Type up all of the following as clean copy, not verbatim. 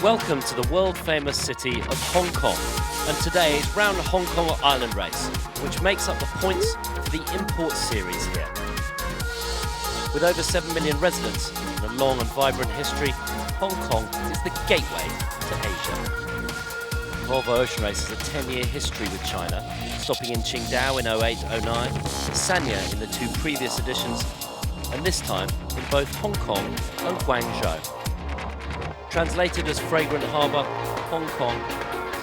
Welcome to the world-famous city of Hong Kong, and today's round Hong Kong Island race, which makes up the points for the import series here. With over 7 million residents and a long and vibrant history, Hong Kong is the gateway to Asia. Volvo Ocean Race has a 10-year history with China, stopping in Qingdao in 08-09, Sanya in the two previous editions, and this time in both Hong Kong and Guangzhou. Translated as Fragrant Harbour, Hong Kong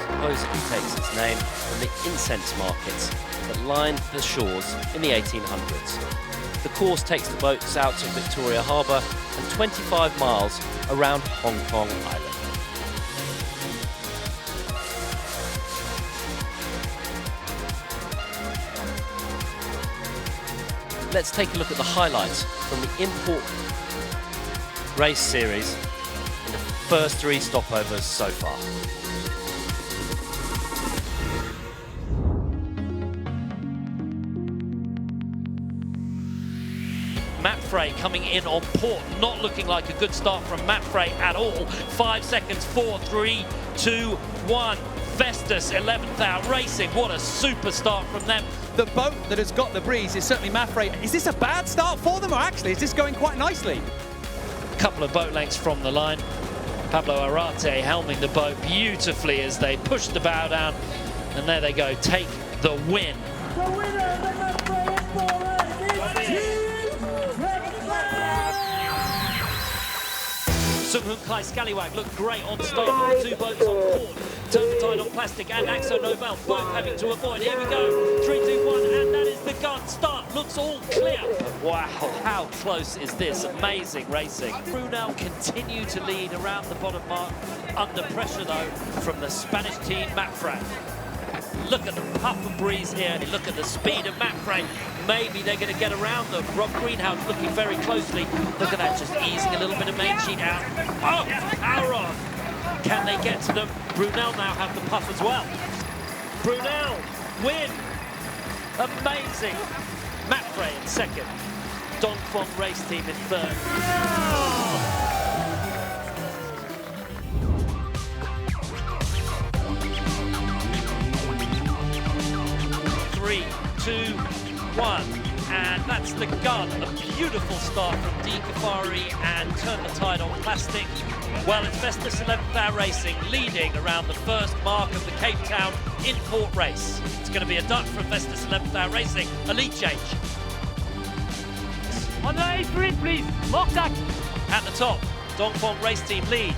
supposedly takes its name from the incense markets that lined the shores in the 1800s. The course takes the boats out to Victoria Harbour and 25 miles around Hong Kong Island. Let's take a look at the highlights from the import race series in the first 3 stopovers so far. Mapfre coming in on port, not looking like a good start from Mapfre at all. 5 seconds, 4, 3, 2, 1. Vestas 11th hour racing, what a super start from them. The boat that has got the breeze is certainly Mapfre. Is this a bad start for them, or actually is this going quite nicely? A couple of boat lengths from the line. Pablo Arate helming the boat beautifully as they push the bow down, and there they go, take the win. The winner of the Mapfre Import Race is Sung Hoon Kai Scallywag looked great on start, 2 boats on board. Turpentine on plastic and Axo Nobel both having to avoid. Here we go, 3, 2, 1, and that is the gun. Start looks all clear. Wow, how close is this? Amazing racing. Brunel continue to lead around the bottom mark, under pressure though from the Spanish team Mapfre. Look at the puff and breeze here. Look at the speed of Mapfre. Maybe they're going to get around them. Rob Greenhouse looking very closely. Look at that, just easing a little bit of main sheet out. Oh, power on. Can they get to them? Brunel now have the puff as well. Brunel, win. Amazing. Mapfre in second. Dongfeng race team in third. 3, 2, 1, and that's the gun. A beautiful start from D. Kafari and Turn the Tide on plastic. Well, it's Vestas 11th hour racing leading around the first mark of the Cape Town import race. It's going to be a duck from Vestas 11th hour racing. A lead change. On the A3, please. Lock that. At the top, Dongfeng race team lead.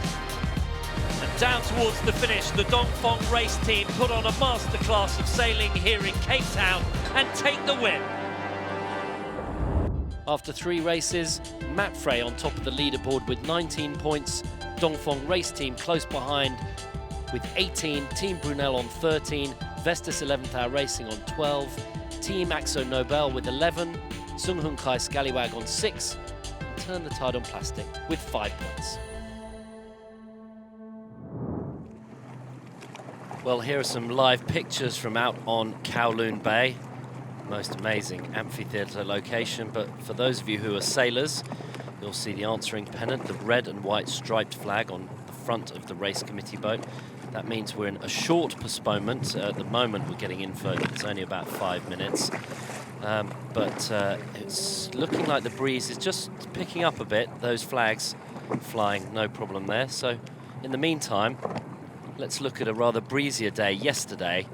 And down towards the finish, the Dongfeng race team put on a masterclass of sailing here in Cape Town and take the win. After 3 races, Mapfre on top of the leaderboard with 19 points. Dongfeng race team close behind with 18. Team Brunel on 13. Vestas 11th hour racing on 12. Team Axo Nobel with 11. Sung Hoon Kai Scallywag on 6. And Turn the Tide on plastic with 5 points. Well, here are some live pictures from out on Kowloon Bay. Most amazing amphitheatre location, but for those of you who are sailors, you'll see the answering pennant, the red and white striped flag on the front of the race committee boat. That means we're in a short postponement. At the moment, we're getting info that it's only about 5 minutes. But it's looking like the breeze is just picking up a bit. Those flags flying, no problem there. So in the meantime, let's look at a rather breezier day yesterday,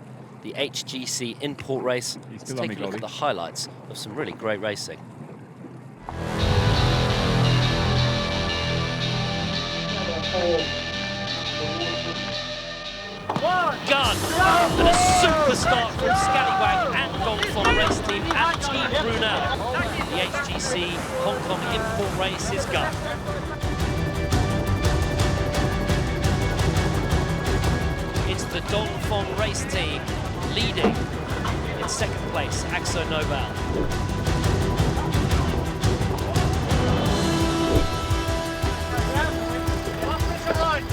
the HGC import race. Let's take a look at the highlights of some really great racing. Gun and a super start from Scallywag and Dongfeng race team and Team Brunel. The HGC Hong Kong import race is gun. It's the Dongfeng race team leading in second place, Axo Nobel.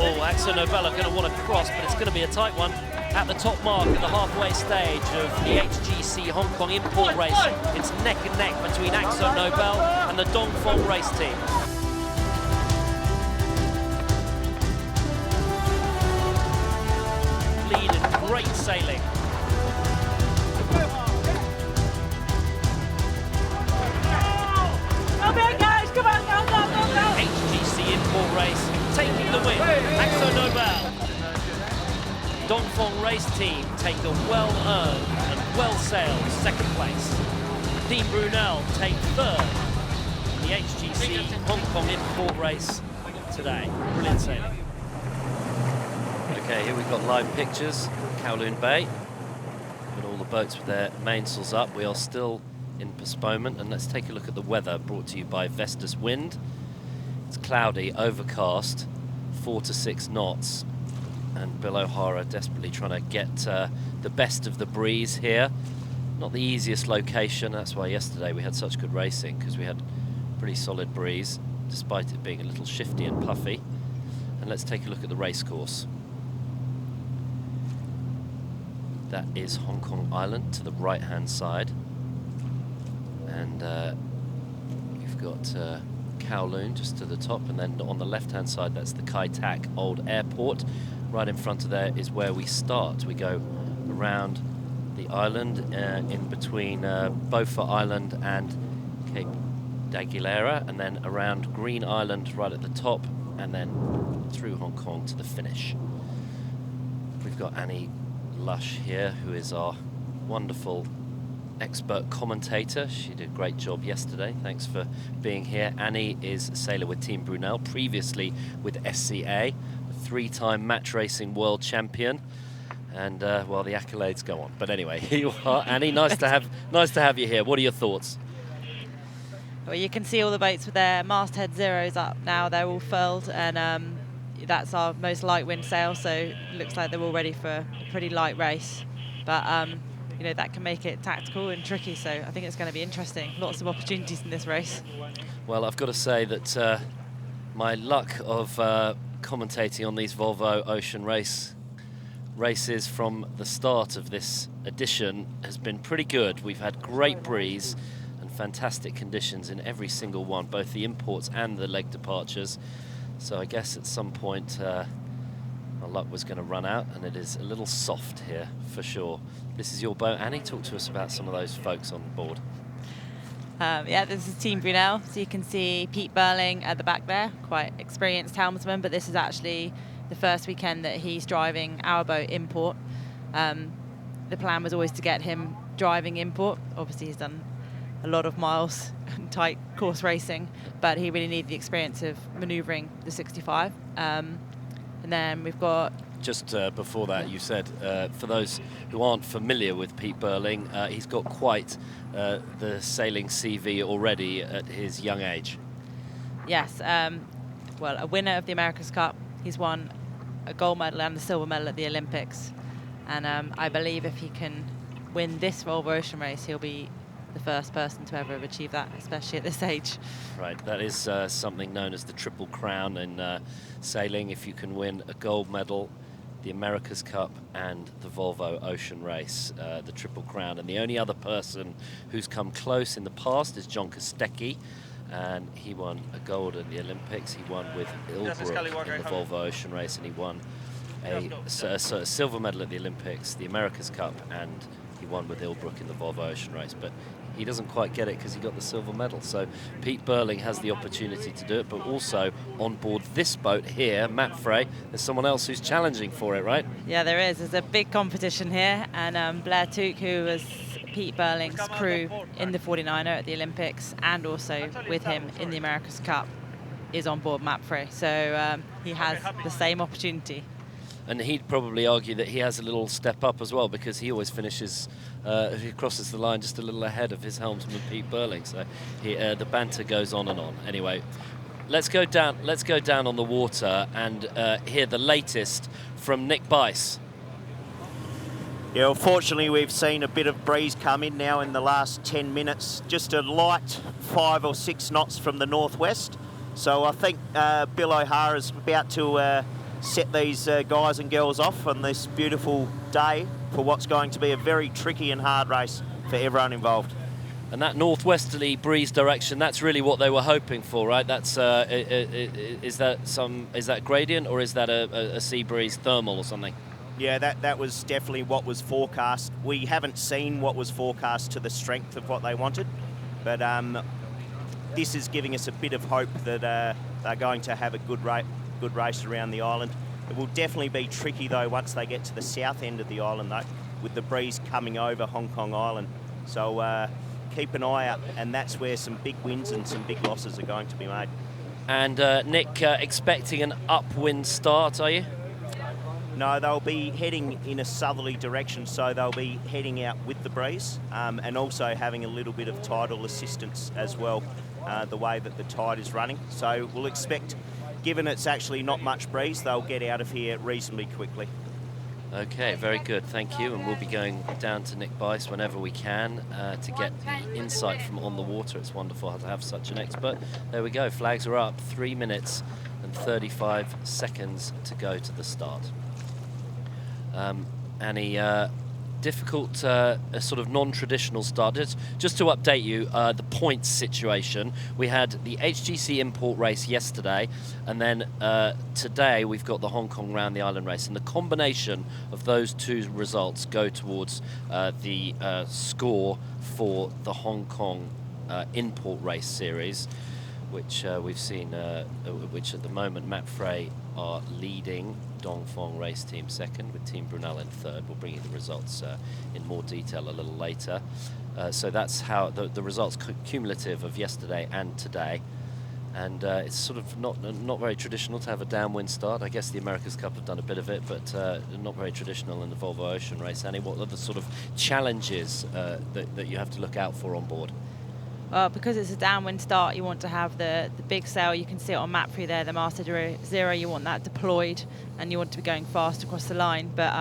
Oh, Axo Nobel are going to want to cross, but it's going to be a tight one at the top mark at the halfway stage of the HGC Hong Kong import race. It's neck and neck between Axo Nobel and the Dongfeng race team. sailing. Come here, guys! Come on, go, go, go, go! HGC import race taking the win. Axo Nobel. Dongfeng race team take the well-earned and well-sailed second place. Team Brunel take third in the HGC Hong Kong import race today. Brilliant sailing. Okay, here we've got live pictures, Kowloon Bay, with all the boats with their mainsails up. We are still in postponement, and let's take a look at the weather, brought to you by Vestas Wind. It's cloudy, overcast, 4 to 6 knots, and Bill O'Hara desperately trying to get the best of the breeze here. Not the easiest location, that's why yesterday we had such good racing, because we had pretty solid breeze, despite it being a little shifty and puffy. And let's take a look at the race course. That is Hong Kong Island to the right-hand side. And you've got Kowloon just to the top, and then on the left-hand side, that's the Kai Tak Old Airport. Right in front of there is where we start. We go around the island in between Beaufort Island and Cape d'Aguilera, and then around Green Island right at the top, and then through Hong Kong to the finish. We've got Annie Lush here, who is our wonderful expert commentator. She did a great job yesterday. Thanks for being here. Annie is a sailor with Team Brunel, previously with SCA, a 3-time match racing world champion. And well, the accolades go on. But anyway, here you are, Annie. Nice to have you here. What are your thoughts? Well, you can see all the boats with their masthead zeros up now. They're all furled, and that's our most light wind sail, so it looks like they're all ready for a pretty light race. But you know, that can make it tactical and tricky, so I think it's going to be interesting. Lots of opportunities in this race. Well, I've got to say that my luck of commentating on these Volvo Ocean races from the start of this edition has been pretty good. We've had great breeze and fantastic conditions in every single one, both the imports and the leg departures. So I guess at some point my luck was going to run out, and it is a little soft here for sure. This is your boat, Annie. Talk to us about some of those folks on board. Yeah, this is Team Brunel. So you can see Pete Burling at the back there, quite experienced helmsman, but this is actually the first weekend that he's driving our boat import. The plan was always to get him driving import. Obviously he's done a lot of miles and tight course racing, but he really needed the experience of manoeuvring the 65. And then we've got... Just before that, you said, for those who aren't familiar with Pete Burling, he's got quite the sailing CV already at his young age. Yes, well, a winner of the America's Cup. He's won a gold medal and a silver medal at the Olympics. And I believe if he can win this Volvo Ocean race, he'll be the first person to ever have achieved that, especially at this age. Right, that is something known as the Triple Crown in sailing. If you can win a gold medal, the America's Cup and the Volvo Ocean race, the Triple Crown. And the only other person who's come close in the past is John Kostecki, and he won a gold at the Olympics. He won with Ilbrook in the Volvo Ocean race, and he won a silver medal at the Olympics, the America's Cup, and he won with Ilbrook in the Volvo Ocean race. But he doesn't quite get it because he got the silver medal. So Pete Burling has the opportunity to do it, but also on board this boat here, Matt Frey, there's someone else who's challenging for it, right? Yeah, there is. There's a big competition here, and Blair Tuke, who was Pete Burling's crew in the 49er at the Olympics and also with him in the America's Cup, is on board Matt Frey. So he has the same opportunity. And he'd probably argue that he has a little step up as well, because he always finishes, he crosses the line just a little ahead of his helmsman Pete Burling. So the banter goes on and on. Anyway, let's go down on the water and hear the latest from Nick Bice. Yeah, unfortunately we've seen a bit of breeze come in now in the last 10 minutes, just a light 5 or 6 knots from the northwest. So I think Bill O'Hara's about to set these guys and girls off on this beautiful day for what's going to be a very tricky and hard race for everyone involved. And that northwesterly breeze direction, that's really what they were hoping for, right? That's is that gradient, or is that a sea breeze thermal or something? Yeah, that was definitely what was forecast. We haven't seen what was forecast to the strength of what they wanted, but this is giving us a bit of hope that they're going to have a good race around the island. It will definitely be tricky though once they get to the south end of the island though, with the breeze coming over Hong Kong Island. So keep an eye out, and that's where some big wins and some big losses are going to be made. And Nick, expecting an upwind start, are you? No, they'll be heading in a southerly direction, so they'll be heading out with the breeze and also having a little bit of tidal assistance as well, the way that the tide is running. So we'll expect, given it's actually not much breeze, they'll get out of here reasonably quickly. Okay, very good, thank you. And we'll be going down to Nick Bice whenever we can to get the insight from on the water. It's wonderful to have such an expert. There we go, flags are up, 3 minutes and 35 seconds to go to the start. Annie, difficult, sort of non-traditional start. Just to update you, the points situation. We had the HGC import race yesterday, and then today we've got the Hong Kong Round the Island race. And the combination of those two results go towards the score for the Hong Kong import race series, which we've seen, which at the moment Matt Frey are leading. Dongfeng race team second, with Team Brunel in third. We'll bring you the results in more detail a little later. So that's how the results cumulative of yesterday and today. And it's sort of not very traditional to have a downwind start. I guess the America's Cup have done a bit of it, but not very traditional in the Volvo Ocean race. Annie, what are the sort of challenges that you have to look out for on board? Well, because it's a downwind start, you want to have the big sail. You can see it on map 3 there, the Master Zero. You want that deployed, and you want to be going fast across the line. But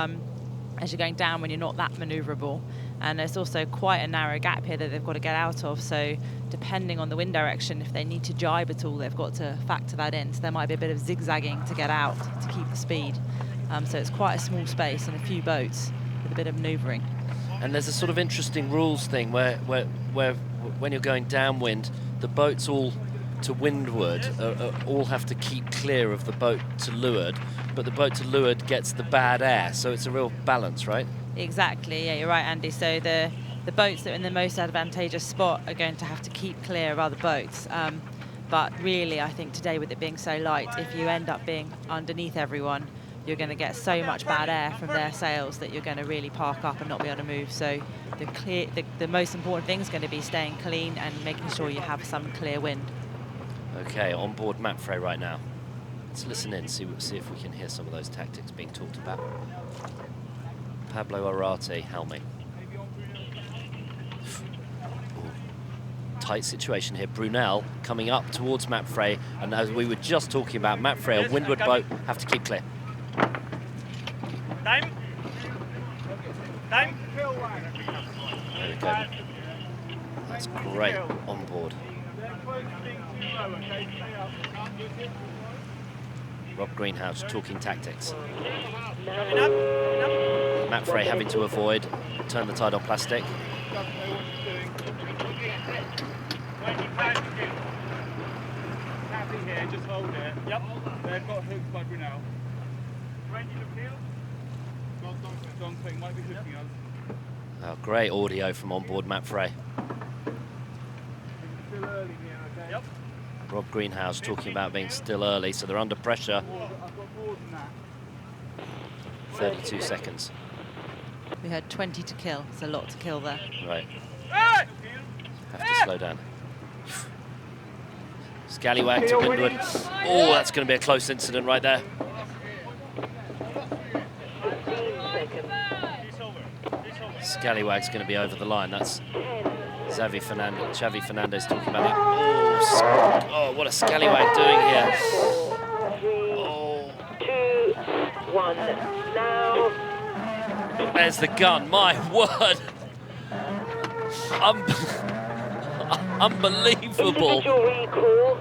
as you're going down, when you're not that manoeuvrable, and there's also quite a narrow gap here that they've got to get out of. So depending on the wind direction, if they need to jibe at all, they've got to factor that in. So there might be a bit of zigzagging to get out to keep the speed. So it's quite a small space and a few boats with a bit of manoeuvring. And there's a sort of interesting rules thing where when you're going downwind, the boats all to windward all have to keep clear of the boat to leeward, but the boat to leeward gets the bad air, so it's a real balance, right? Exactly, yeah, you're right, Andy. So the boats that are in the most advantageous spot are going to have to keep clear of other boats. But really, I think today, with it being so light, if you end up being underneath everyone, you're going to get so much bad air from their sails that you're going to really park up and not be able to move. So the most important thing is going to be staying clean and making sure you have some clear wind. Okay, on board Matt Frey right now. Let's listen in, see if we can hear some of those tactics being talked about. Pablo Arate, helming. Tight situation here. Brunel coming up towards Matt Frey, and as we were just talking about, Matt Frey, a windward boat, have to keep clear. Time. Time. There we go. That's great on board. Rob Greenhouse talking tactics. Matt Frey having to avoid, turn the tide on plastic. Happy here, just hold it. Yep. They've got hooked by Brunel. Ready to field? Dongfeng might be hooking us. Oh, great audio from on board Matt Frey. Still early here, okay? Yep. Rob Greenhouse talking about being still early, so they're under pressure. I've got more than that. 32 seconds. We had 20 to kill. It's a lot to kill there. Right. Have to slow down. Scallywag to windward. Oh, that's going to be a close incident right there. Scallywag's going to be over the line. That's Xavi Fernandez talking about that. Oh, what a Scallywag doing here. Oh. 2, 1, now. There's the gun, my word. Unbelievable. Individual recall,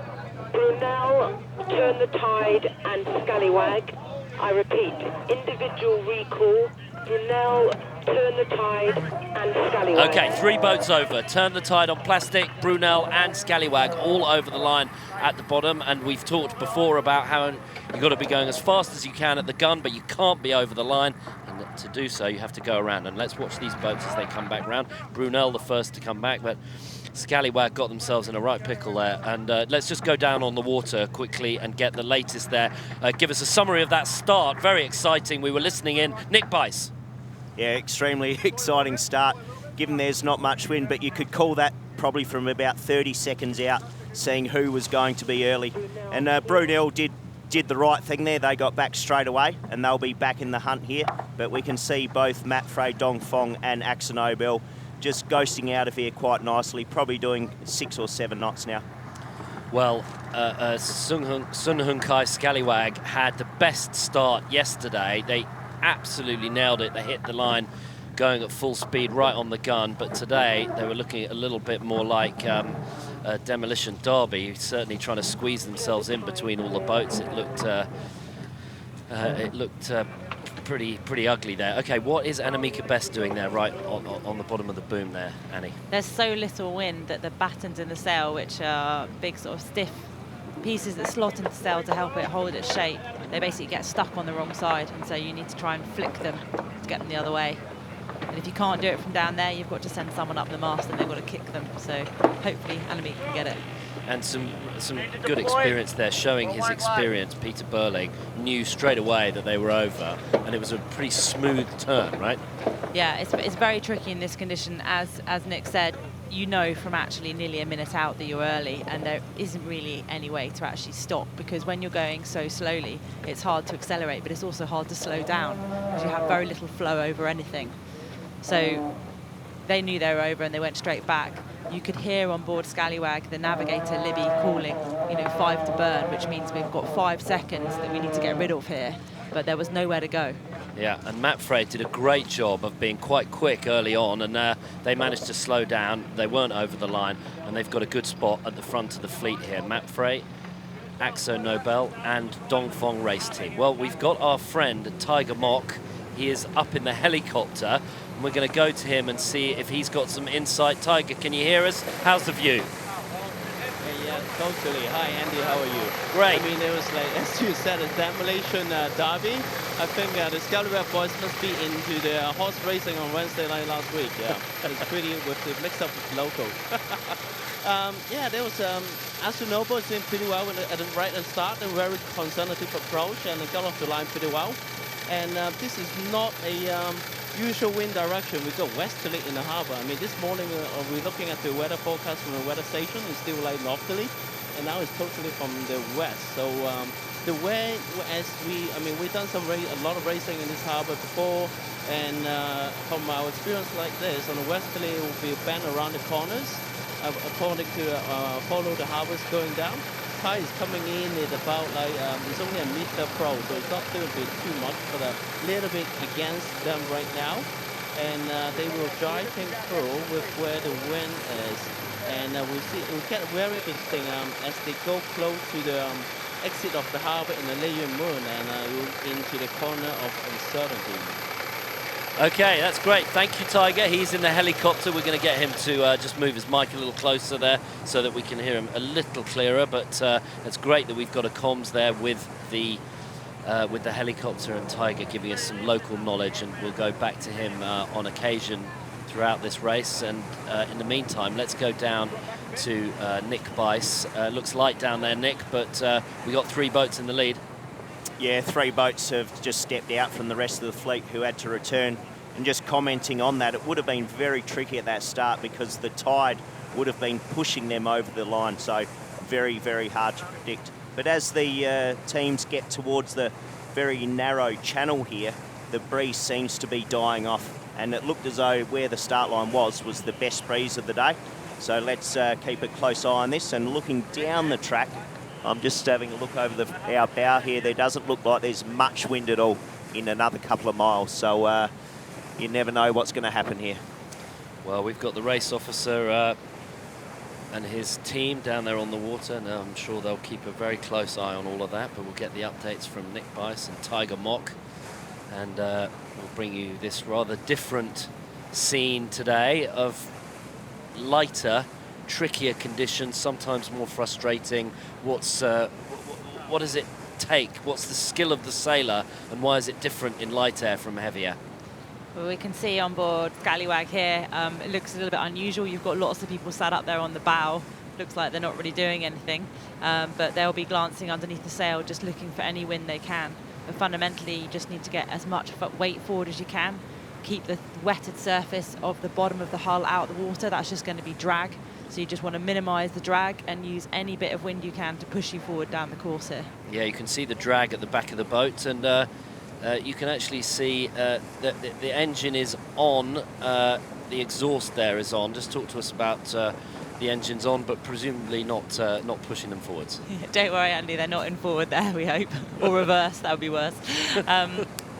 Brunel, turn the tide, and Scallywag. I repeat, individual recall, Brunel, Turn the Tide and Scallywag. Okay, 3 boats over. Turn the Tide on plastic, Brunel and Scallywag all over the line at the bottom. And we've talked before about how you've got to be going as fast as you can at the gun, but you can't be over the line. And to do so, you have to go around. And let's watch these boats as they come back round. Brunel the first to come back, but Scallywag got themselves in a right pickle there. And let's just go down on the water quickly and get the latest there. Give us a summary of that start. Very exciting. We were listening in. Nick Bice. Yeah, extremely exciting start, given there's not much wind, but you could call that probably from about 30 seconds out, seeing who was going to be early. And Brunel did the right thing there. They got back straight away, and they'll be back in the hunt here. But we can see both Matt Frey, Dong Fong and Axel Nobel just ghosting out of here quite nicely, probably doing 6 or 7 knots now. Well, Sun Hun Kai Scallywag had the best start yesterday. They absolutely nailed it. They hit the line going at full speed right on the gun, but today they were looking a little bit more like a demolition derby, certainly trying to squeeze themselves in between all the boats. It looked pretty ugly there. Okay, what is Annemieke Best doing there right on the bottom of the boom there, Annie? There's so little wind that the battens in the sail, which are big sort of stiff pieces that slot into the sail to help it hold its shape, they basically get stuck on the wrong side, and so you need to try and flick them to get them the other way. And if you can't do it from down there, you've got to send someone up the mast and they've got to kick them. So hopefully Annemieke can get it. And some good experience there, showing his experience. Peter Burling knew straight away that they were over, and it was a pretty smooth turn, right? Yeah, it's very tricky in this condition. As Nick said, you know from actually nearly a minute out that you're early, and there isn't really any way to actually stop, because when you're going so slowly, it's hard to accelerate, but it's also hard to slow down because you have very little flow over anything. So they knew they were over and they went straight back. You could hear on board Scallywag the navigator Libby calling, 5 to burn, which means we've got 5 seconds that we need to get rid of here, but there was nowhere to go. Yeah, and Matt Frey did a great job of being quite quick early on, and they managed to slow down. They weren't over the line, and they've got a good spot at the front of the fleet here. Matt Frey, Axo Nobel, and Dong Fong race team. Well, we've got our friend Tiger Mock. He is up in the helicopter, and we're going to go to him and see if he's got some insight. Tiger, can you hear us? How's the view? Yeah, totally. Hi, Andy. How are you? Great. I mean, it was like, as you said, a demolition derby. I think the Scallywag boys must be into the horse racing on Wednesday night last week. Yeah, it's pretty with the mix up with local. Yeah, there was Axel Nobel is doing pretty well at the right and start, a very conservative approach, and got off the line pretty well. And this is not a usual wind direction. We go westerly in the harbour. I mean, this morning we're looking at the weather forecast from the weather station. It's still like northerly, and now it's totally from the west. So the way, we've done a lot of racing in this harbour before, and from our experience like this, on the westerly it will be a bend around the corners, according to follow the harbours going down. Tide is coming in at about it's only a meter pro, so it's not going to be too much, but a little bit against them right now. And they will driving through with where the wind is. And we get very interesting as they go close to the exit of the harbour in the Leyun Moon and into the corner of uncertainty. Okay, that's great. Thank you, Tiger. He's in the helicopter. We're going to get him to just move his mic a little closer there so that we can hear him a little clearer. But it's great that we've got a comms there with the helicopter and Tiger giving us some local knowledge, and we'll go back to him on occasion throughout this race. And in the meantime, let's go down to Nick Bice. Looks light down there, Nick, but we got 3 boats in the lead. Yeah, 3 boats have just stepped out from the rest of the fleet who had to return. And just commenting on that, it would have been very tricky at that start because the tide would have been pushing them over the line. So very, very hard to predict. But as the teams get towards the very narrow channel here, the breeze seems to be dying off. And it looked as though where the start line was the best breeze of the day. So let's keep a close eye on this. And looking down the track, I'm just having a look over our bow here. There doesn't look like there's much wind at all in another couple of miles. So you never know what's going to happen here. Well, we've got the race officer and his team down there on the water. And I'm sure they'll keep a very close eye on all of that. But we'll get the updates from Nick Bice and Tiger Mock And we'll bring you this rather different scene today of lighter, trickier conditions, sometimes more frustrating. What does it take? What's the skill of the sailor, and why is it different in light air from heavy air? Well, we can see on board Scallywag here, it looks a little bit unusual. You've got lots of people sat up there on the bow. Looks like they're not really doing anything, but they'll be glancing underneath the sail, just looking for any wind they can. But fundamentally, you just need to get as much weight forward as you can. Keep the wetted surface of the bottom of the hull out of the water. That's just going to be drag. So you just want to minimize the drag and use any bit of wind you can to push you forward down the course here. Yeah, you can see the drag at the back of the boat, and you can actually see that the engine is on, the exhaust there is on. Just talk to us about the engine's on, but presumably not pushing them forwards. Don't worry, Andy, they're not in forward there, we hope. Or reverse, that would be worse.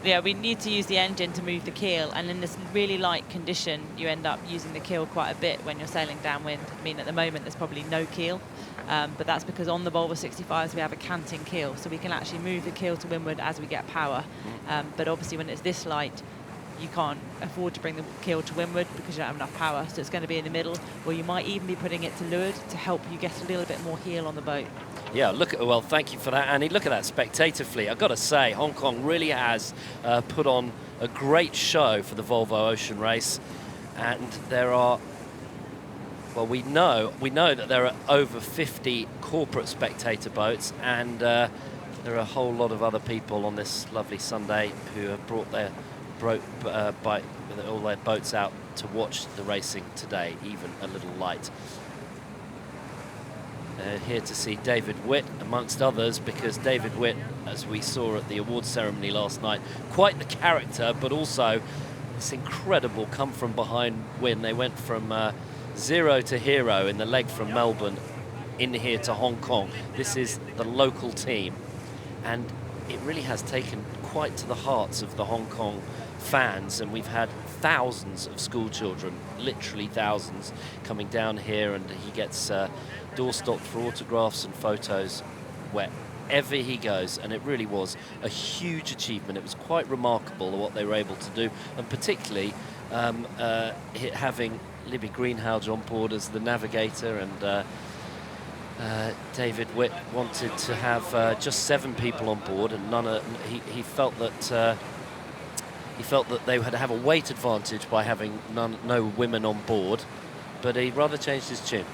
Yeah, we need to use the engine to move the keel, and in this really light condition, you end up using the keel quite a bit when you're sailing downwind. I mean, at the moment, there's probably no keel, but that's because on the Volvo 65s, we have a canting keel, so we can actually move the keel to windward as we get power. But obviously, when it's this light, you can't afford to bring the keel to windward because you don't have enough power, so it's going to be in the middle, or you might even be putting it to leeward to help you get a little bit more heel on the boat. Yeah, well, thank you for that, Annie. Look at that spectator fleet. I've got to say, Hong Kong really has put on a great show for the Volvo Ocean Race, and there are, well, we know that there are over 50 corporate spectator boats, and there are a whole lot of other people on this lovely Sunday who have brought their all their boats out to watch the racing today, even a little light. Here to see David Witt, amongst others, because David Witt, as we saw at the awards ceremony last night, quite the character, but also this incredible come-from-behind win. They went from 0 to hero in the leg from Melbourne in here to Hong Kong. This is the local team, and it really has taken quite to the hearts of the Hong Kong fans, and we've had thousands of school children, literally thousands, coming down here, and he gets door-stopped for autographs and photos wherever he goes, and it really was a huge achievement. It was quite remarkable what they were able to do, and particularly having Libby Greenhalgh on board as the navigator, and David Witt wanted to have just 7 people on board, and he felt that they would have a weight advantage by having no women on board, but he rather changed his tune.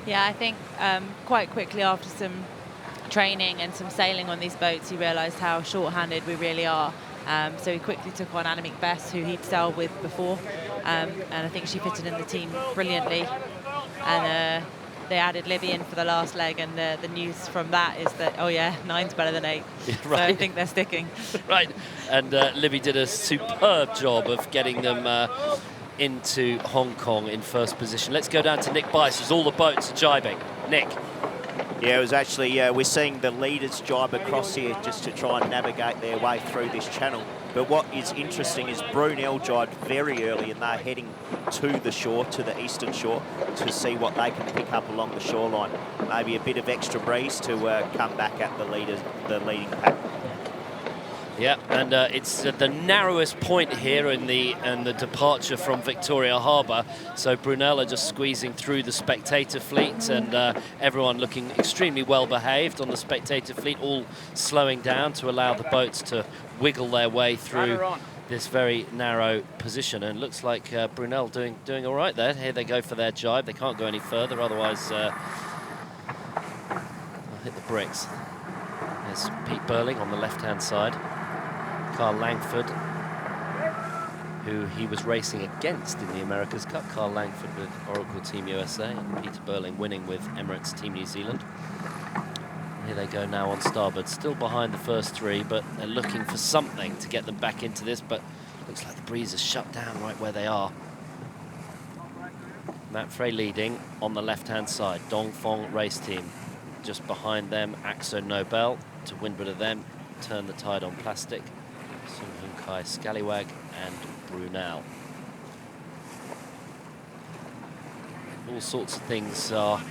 Yeah, I think quite quickly after some training and some sailing on these boats, he realised how short-handed we really are. So he quickly took on Annemiek Best, who he'd sailed with before, and I think she fitted in the team brilliantly. And they added Libby in for the last leg, and the news from that is that, oh yeah, 9's better than 8. Yeah, right. So I think they're sticking. Right, and Libby did a superb job of getting them into Hong Kong in first position. Let's go down to Nick Bice as all the boats are jibing. Nick. Yeah, it was actually, we're seeing the leaders jibe across here just to try and navigate their way through this channel. But what is interesting is Brunel jibed very early, and they're heading to the shore, to the eastern shore, to see what they can pick up along the shoreline. Maybe a bit of extra breeze to come back at the leading pack. Yeah, and it's the narrowest point here in the departure from Victoria Harbour. So Brunel are just squeezing through the spectator fleet, and everyone looking extremely well behaved on the spectator fleet, all slowing down to allow the boats to wiggle their way through this very narrow position. And it looks like Brunel doing all right there. Here they go for their jibe. They can't go any further, otherwise they'll hit the bricks. There's Pete Burling on the left-hand side. Carl Langford, who he was racing against in the America's Cup. Carl Langford with Oracle Team USA, and Peter Burling winning with Emirates Team New Zealand. Here they go now on starboard, still behind the first 3, but they're looking for something to get them back into this, but looks like the breeze has shut down right where they are. Matt Frey leading on the left-hand side. Dongfeng Race Team just behind them. Axo Nobel to windward of them. Turn the Tide on Plastic. Sung Hoon Kai, Scallywag, and Brunel. All sorts of things are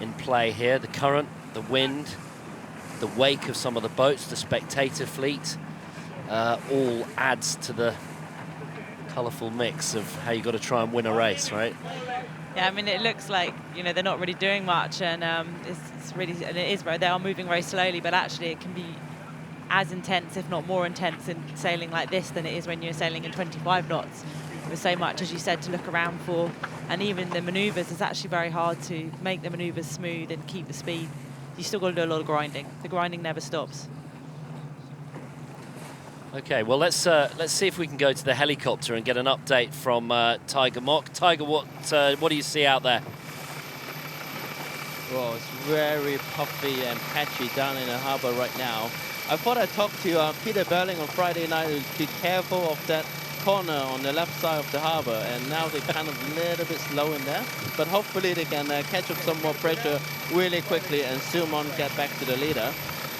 in play here. The current, the wind, the wake of some of the boats, the spectator fleet. all adds to the colourful mix of how you got to try and win a race, right? Yeah, I mean, it looks like, you know, they're not really doing much, and it's really, and it is, they are moving very slowly, but actually it can be as intense, if not more intense, in sailing like this than it is when you're sailing in 25 knots. There's so much, as you said, to look around for, and even the manoeuvres, it's actually very hard to make the manoeuvres smooth and keep the speed. You still got to do a lot of grinding. The grinding never stops. Okay, well, let's see if we can go to the helicopter and get an update from Tiger Mock. Tiger, what do you see out there? Well, it's very puffy and patchy down in the harbour right now. I thought I talked to Peter Berling on Friday night to be careful of that corner on the left side of the harbour, and now they're kind of a little bit slow in there. But hopefully they can catch up some more pressure really quickly and zoom on, get back to the leader.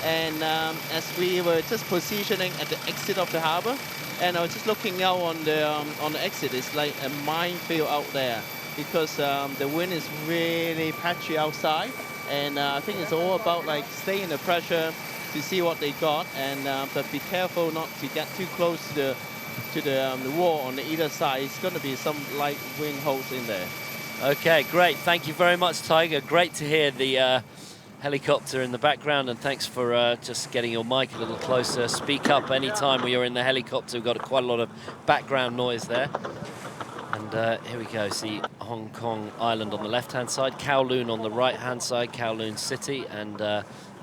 And as we were just positioning at the exit of the harbour, and I was just looking out on the exit, it's like a minefield out there, because the wind is really patchy outside, and I think it's all about like staying the pressure to see what they got, and but be careful not to get too close to the wall on the either side. It's going to be some light wind holes in there. Okay, great. Thank you very much, Tiger. Great to hear the helicopter in the background, and thanks for just getting your mic a little closer. Speak up anytime when you're in the helicopter. We've got quite a lot of background noise there. And here we go. See Hong Kong Island on the left-hand side, Kowloon on the right-hand side, Kowloon City, and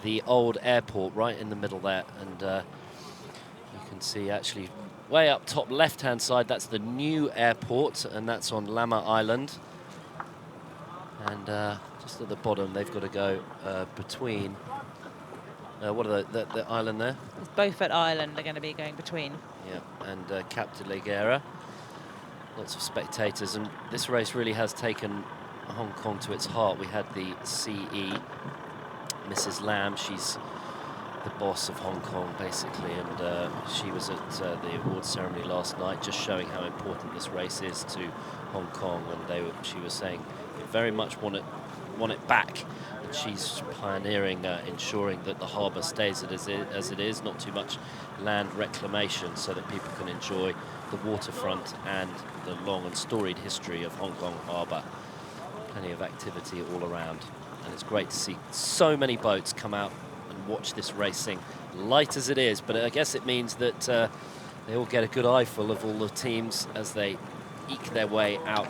the old airport right in the middle there. And you can see actually way up top left-hand side, that's the new airport, and that's on Lama Island. And just at the bottom, they've got to go between. What are the island there? It's Beaufort Island they're going to be going between. Yeah, and Cap de la Guerre. Lots of spectators, and this race really has taken Hong Kong to its heart. We had the CE, Mrs. Lam. She's the boss of Hong Kong, basically, and she was at the awards ceremony last night, just showing how important this race is to Hong Kong. And she was saying they very much want it back. And she's pioneering, ensuring that the harbour stays as it is, not too much land reclamation, so that people can enjoy the waterfront and the long and storied history of Hong Kong harbour. Plenty of activity all around, and it's great to see so many boats come out and watch this racing, light as it is. But I guess it means that they all get a good eyeful of all the teams as they eke their way out.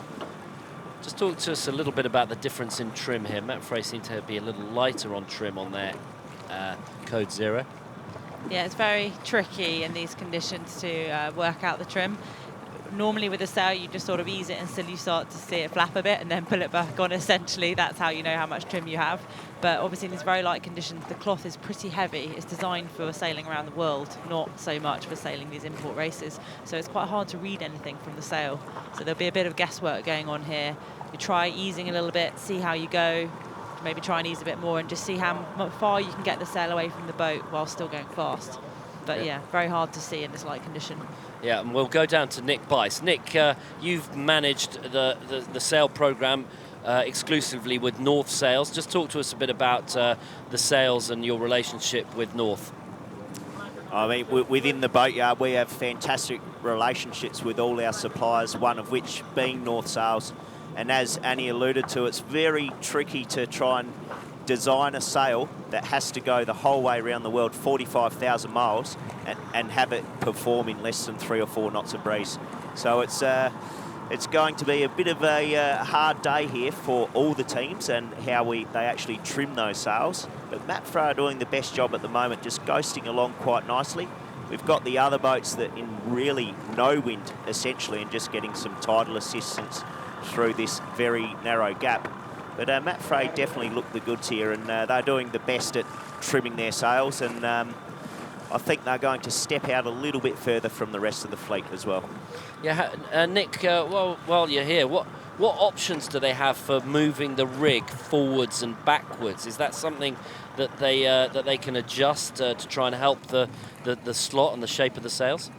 Just talk to us a little bit about the difference in trim here. Matt Frey seemed to be a little lighter on trim on their Code Zero. Yeah, it's very tricky in these conditions to work out the trim. Normally with a sail, you just sort of ease it until you start to see it flap a bit and then pull it back on. Essentially, that's how you know how much trim you have. But obviously in these very light conditions, the cloth is pretty heavy. It's designed for sailing around the world, not so much for sailing these import races. So it's quite hard to read anything from the sail. So there'll be a bit of guesswork going on here. You try easing a little bit, see how you go. Maybe try and ease a bit more and just see how far you can get the sail away from the boat while still going fast. But yeah, very hard to see in this light condition. Yeah, and we'll go down to Nick Bice. Nick, you've managed the sail program exclusively with North Sails. Just talk to us a bit about the sails and your relationship with North. I mean, within the boatyard, we have fantastic relationships with all our suppliers, one of which being North Sails. And as Annie alluded to, it's very tricky to try and design a sail that has to go the whole way around the world, 45,000 miles, and have it perform in less than 3 or 4 knots of breeze. So it's going to be a bit of a hard day here for all the teams and how they actually trim those sails. But Matt Frey are doing the best job at the moment, just ghosting along quite nicely. We've got the other boats that in really no wind, essentially, and just getting some tidal assistance through this very narrow gap. But Matt Frey definitely looked the goods here, and they're doing the best at trimming their sails, and I think they're going to step out a little bit further from the rest of the fleet as well. Yeah, Nick, while you're here, what options do they have for moving the rig forwards and backwards? Is that something that they can adjust to try and help the slot and the shape of the sails?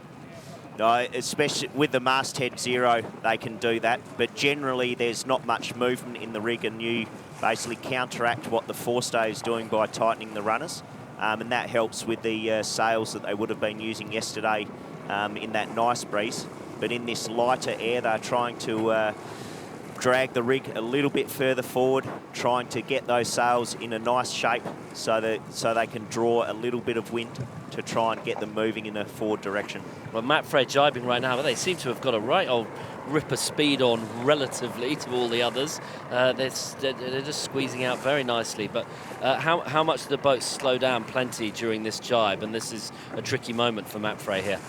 No, especially with the masthead zero, they can do that. But generally, there's not much movement in the rig, and you basically counteract what the forestay is doing by tightening the runners. and that helps with the sails that they would have been using yesterday in that nice breeze. But in this lighter air, they're trying to drag the rig a little bit further forward, trying to get those sails in a nice shape so they can draw a little bit of wind to try and get them moving in a forward direction. Well, Mapfre jibing right now, but they seem to have got a right old rip of speed on relatively to all the others. They're just squeezing out very nicely. But how much do the boats slow down? Plenty during this jibe, and this is a tricky moment for Mapfre here.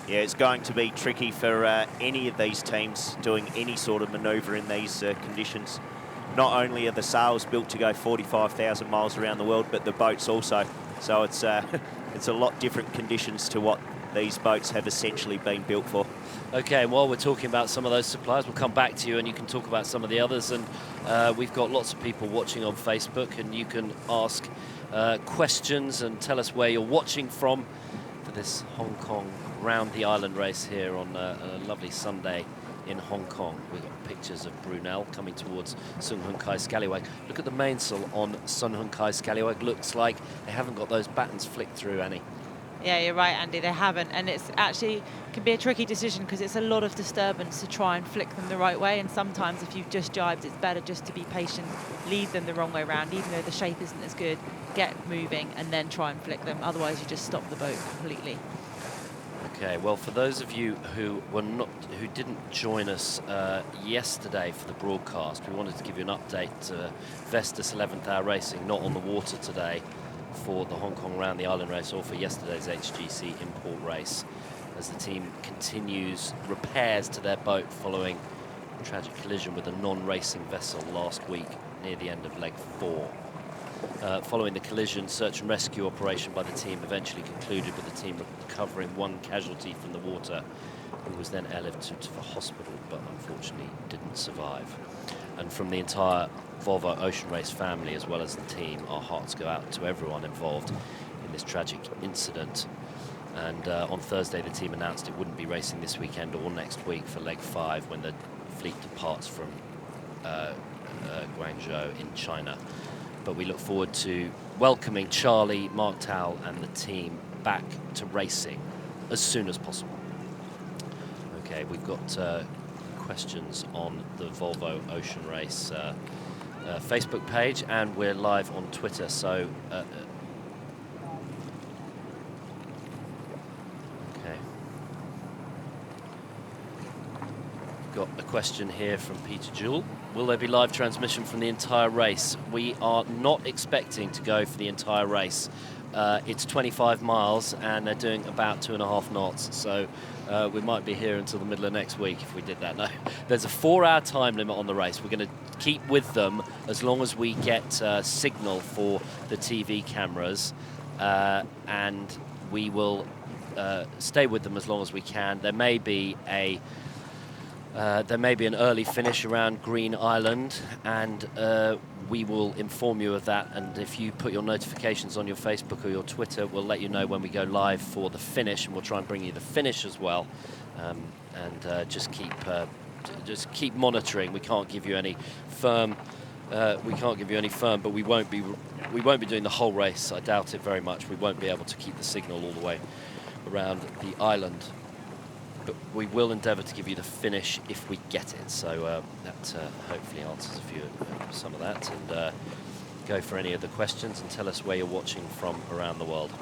Yeah, it's going to be tricky for any of these teams doing any sort of manoeuvre in these conditions. Not only are the sails built to go 45,000 miles around the world, but the boats also. So it's a lot different conditions to what these boats have essentially been built for. Okay, and while we're talking about some of those suppliers, we'll come back to you and you can talk about some of the others. And we've got lots of people watching on Facebook, and you can ask questions and tell us where you're watching from for this Hong Kong round the island race here on a lovely Sunday in Hong Kong. We've got pictures of Brunel coming towards Sun Hun Kai Scallywag. Look at the mainsail on Sun Hun Kai Scallywag. Looks like they haven't got those battens flicked through, Annie. Yeah, you're right, Andy, they haven't, and it's actually can be a tricky decision because it's a lot of disturbance to try and flick them the right way, and sometimes if you've just jibed, it's better just to be patient, lead them the wrong way around, even though the shape isn't as good, get moving and then try and flick them, otherwise you just stop the boat completely. Okay, well, for those of you who didn't join us yesterday for the broadcast, we wanted to give you an update. Vestas 11th hour racing not on the water today for the Hong Kong round the island race or for yesterday's HGC import race, as the team continues repairs to their boat following a tragic collision with a non-racing vessel last week near the end of leg 4. Following the collision, search and rescue operation by the team eventually concluded, with the team recovering one casualty from the water, who was then airlifted to the hospital but unfortunately didn't survive. And from the entire Volvo Ocean Race family, as well as the team, our hearts go out to everyone involved in this tragic incident. And on Thursday, the team announced it wouldn't be racing this weekend or next week for leg 5 when the fleet departs from Guangzhou in China. But we look forward to welcoming Charlie, Mark Towell and the team back to racing as soon as possible. Okay, we've got questions on the Volvo Ocean Race Facebook page, and we're live on Twitter, so okay. Got a question here from Peter Jewell. Will there be live transmission from the entire race? We are not expecting to go for the entire race. It's 25 miles and they're doing about 2.5 knots. So we might be here until the middle of next week if we did that. No, there's a 4-hour time limit on the race. We're going to keep with them as long as we get signal for the TV cameras, and we will stay with them as long as we can. There may be an early finish around Green Island, and we will inform you of that. And if you put your notifications on your Facebook or your Twitter, we'll let you know when we go live for the finish, and we'll try and bring you the finish as well. Just keep monitoring. We can't give you any firm. But we won't be doing the whole race. I doubt it very much. We won't be able to keep the signal all the way around the island. But we will endeavour to give you the finish if we get it. So that hopefully answers some of that. And go for any of the questions and tell us where you're watching from around the world.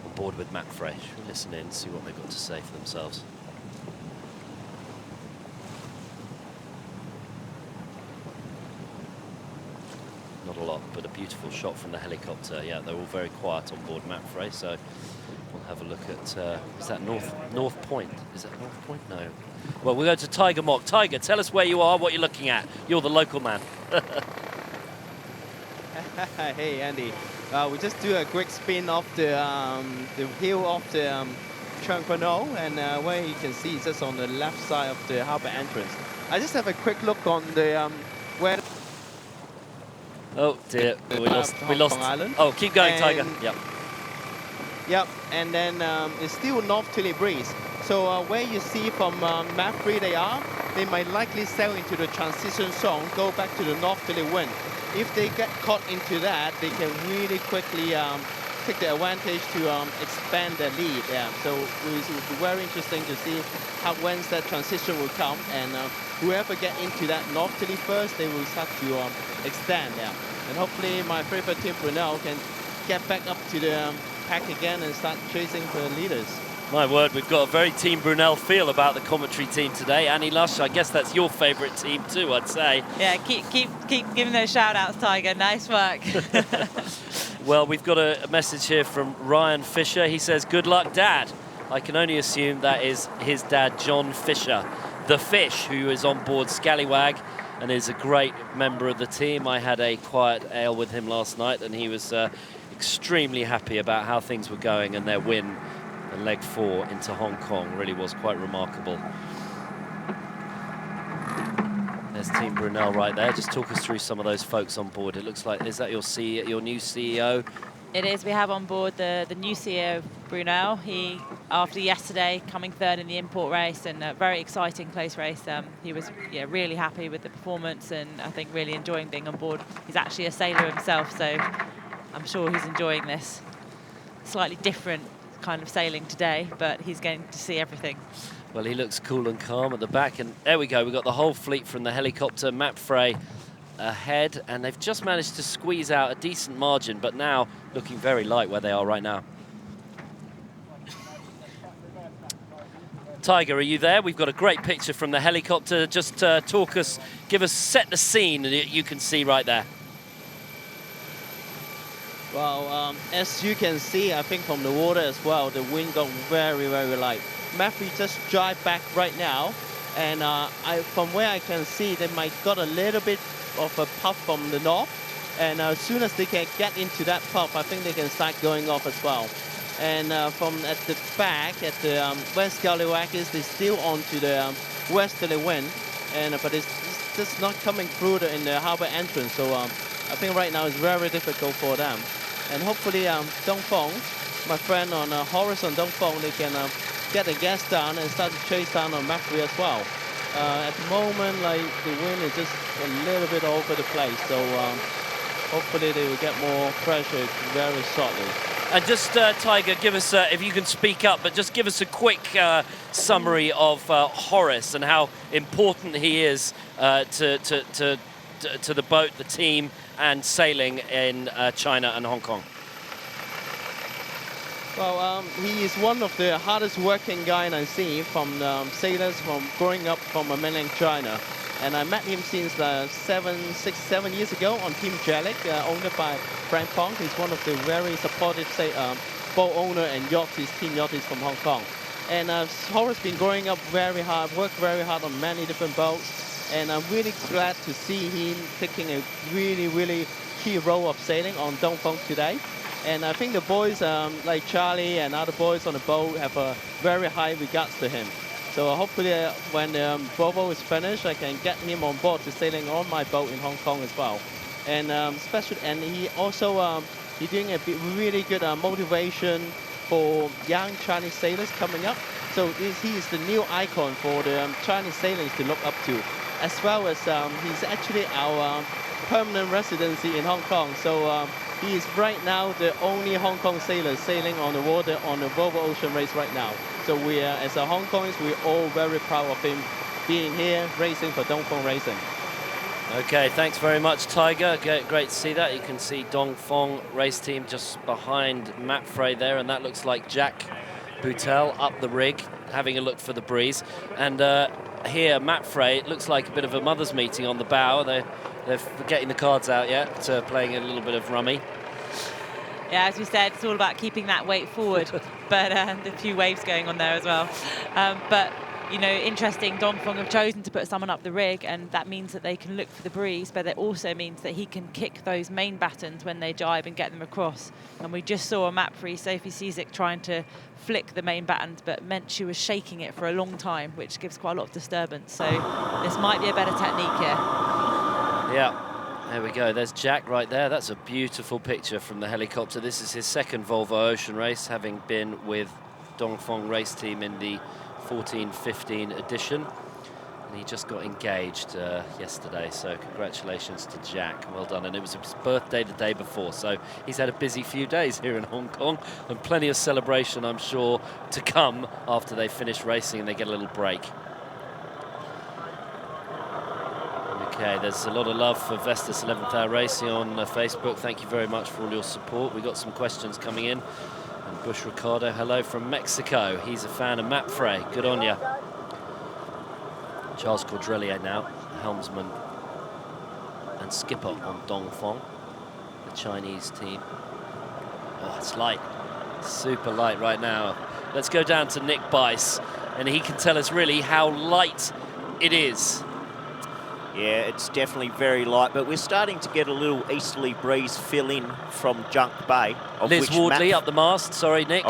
On board with Mapfre. Listen in, see what they've got to say for themselves. Not a lot, but a beautiful shot from the helicopter. Yeah, they're all very quiet on board Mapfre, so we'll have a look at, is that North Point? Is that North Point? No. Well, we'll go to Tiger Mock. Tiger, tell us where you are, what you're looking at. You're the local man. Hey, Andy. We just do a quick spin off the hill of the Changpano, and where you can see it's just on the left side of the harbour entrance. I just have a quick look on the where. Oh dear, we lost. Island. Oh, keep going, Tiger. Yep. Yep, and then it's still northerly breeze. So where you see from map 3 they are, they might likely sail into the transition zone, go back to the northerly wind. If they get caught into that, they can really quickly take the advantage to expand their lead. Yeah. So it will be very interesting to see when that transition will come, and whoever get into that northerly first, they will start to extend. Yeah. And hopefully my favorite team, Brunel, can get back up to the pack again and start chasing for the leaders. My word, we've got a very Team Brunel feel about the commentary team today. Annie Lush, I guess that's your favourite team too, I'd say. Yeah, keep giving those shout-outs, Tiger. Nice work. Well, we've got a message here from Ryan Fisher. He says, good luck, Dad. I can only assume that is his dad, John Fisher, the Fish, who is on board Scallywag and is a great member of the team. I had a quiet ale with him last night, and he was extremely happy about how things were going, and their win in leg 4 into Hong Kong really was quite remarkable. There's Team Brunel right there. Just talk us through some of those folks on board. It looks like, is that your new CEO? It is. We have on board the new CEO of Brunel. He, after yesterday, coming third in the import race, and a very exciting close race, he was really happy with the performance, and I think really enjoying being on board. He's actually a sailor himself, so I'm sure he's enjoying this. Slightly different kind of sailing today, but he's going to see everything. Well, he looks cool and calm at the back, and there we go. We've got the whole fleet from the helicopter, Mapfre ahead, and they've just managed to squeeze out a decent margin, but now looking very light where they are right now. Tiger, are you there? We've got a great picture from the helicopter. Just set the scene that you can see right there. Well, as you can see, I think from the water as well, the wind got very, very light. Mapfre just drive back right now, and from where I can see, they might got a little bit of a puff from the north, and as soon as they can get into that puff, I think they can start going off as well. And from at the back, at the where Scallywag is, they're still onto the westerly wind, and but it's just not coming through in the harbour entrance. So I think right now it's very difficult for them. And hopefully Dongfeng, my friend on horizon Dongfeng, they can get the gas down and start to chase down on Mapfre as well. At the moment, like, the wind is just a little bit all over the place, so hopefully they will get more pressure very shortly. And just, Tiger, give us, if you can speak up, but just give us a quick summary of Horace and how important he is to the boat, the team, and sailing in China and Hong Kong. Well, he is one of the hardest working guys I see from sailors from growing up from mainland China. And I met him since 7 years ago on Team Jellic, owned by Frank Pong. He's one of the very supportive boat owner and team yachtists from Hong Kong. And Horace been growing up very hard, worked very hard on many different boats. And I'm really glad to see him taking a really, really key role of sailing on Dongfeng today. And I think the boys, like Charlie and other boys on the boat, have a very high regards to him. So hopefully when Volvo is finished, I can get him on board to sailing on my boat in Hong Kong as well. And he also he's doing a really good motivation for young Chinese sailors coming up. So he is the new icon for the Chinese sailors to look up to, as well as he's actually our permanent residency in Hong Kong. So he is right now the only Hong Kong sailor sailing on the water on the Volvo Ocean Race right now. So we are, as a Hong Kongers, we're all very proud of him being here racing for Dongfeng Racing. Okay, thanks very much, Tiger. Great to see that. You can see Dongfeng race team just behind Mapfre there, and that looks like Jack Boutel up the rig, having a look for the breeze. And here, Mapfre, it looks like a bit of a mothers' meeting on the bow. They're getting the cards out yet, playing a little bit of rummy. Yeah, as we said, it's all about keeping that weight forward, but a few waves going on there as well. But, you know, interesting, Dongfeng have chosen to put someone up the rig, and that means that they can look for the breeze, but it also means that he can kick those main battens when they jibe and get them across. And we just saw a Mapfre, Sophie Cizik, trying to flick the main battens, but meant she was shaking it for a long time, which gives quite a lot of disturbance. So this might be a better technique here. Yeah. There we go, there's Jack right there. That's a beautiful picture from the helicopter. This is his second Volvo Ocean Race, having been with Dongfeng race team in the 14-15 edition. And he just got engaged yesterday, so congratulations to Jack. Well done. And it was his birthday the day before, so he's had a busy few days here in Hong Kong, and plenty of celebration, I'm sure, to come after they finish racing and they get a little break. Okay, there's a lot of love for Vestas 11th Hour Racing on Facebook. Thank you very much for all your support. We got some questions coming in. And Bush Ricardo, hello from Mexico. He's a fan of Mapfre. Good on you. Charles Caudrelier now, helmsman and skipper on Dongfeng, the Chinese team. Oh, it's light. Super light right now. Let's go down to Nick Bice, and he can tell us really how light it is. Yeah, it's definitely very light, but we're starting to get a little easterly breeze fill in from Junk Bay. Liz Wardley up the mast, sorry Nick.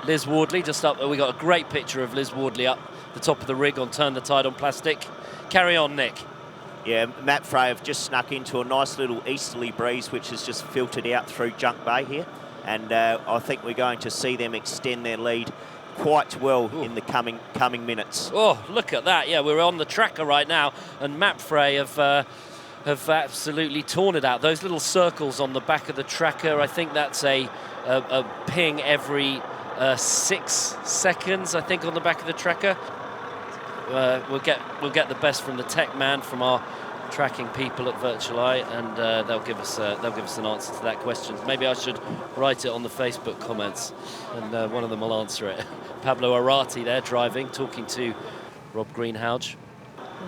Liz Wardley just up, we got a great picture of Liz Wardley up the top of the rig on Turn the Tide on Plastic. Carry on, Nick. Yeah, Mapfre have just snuck into a nice little easterly breeze, which has just filtered out through Junk Bay here. And I think we're going to see them extend their lead quite well in the coming minutes. Oh, look at that. Yeah, we're on the tracker right now, and Mapfre have absolutely torn it out. Those little circles on the back of the tracker, I think that's a ping every 6 seconds, I think, on the back of the tracker. We'll get the best from the tech man, from our tracking people at Virtual Eye, and they'll give us an answer to that question. Maybe I should write it on the Facebook comments, and one of them will answer it. Pablo Arati there driving, talking to Rob Greenhalgh.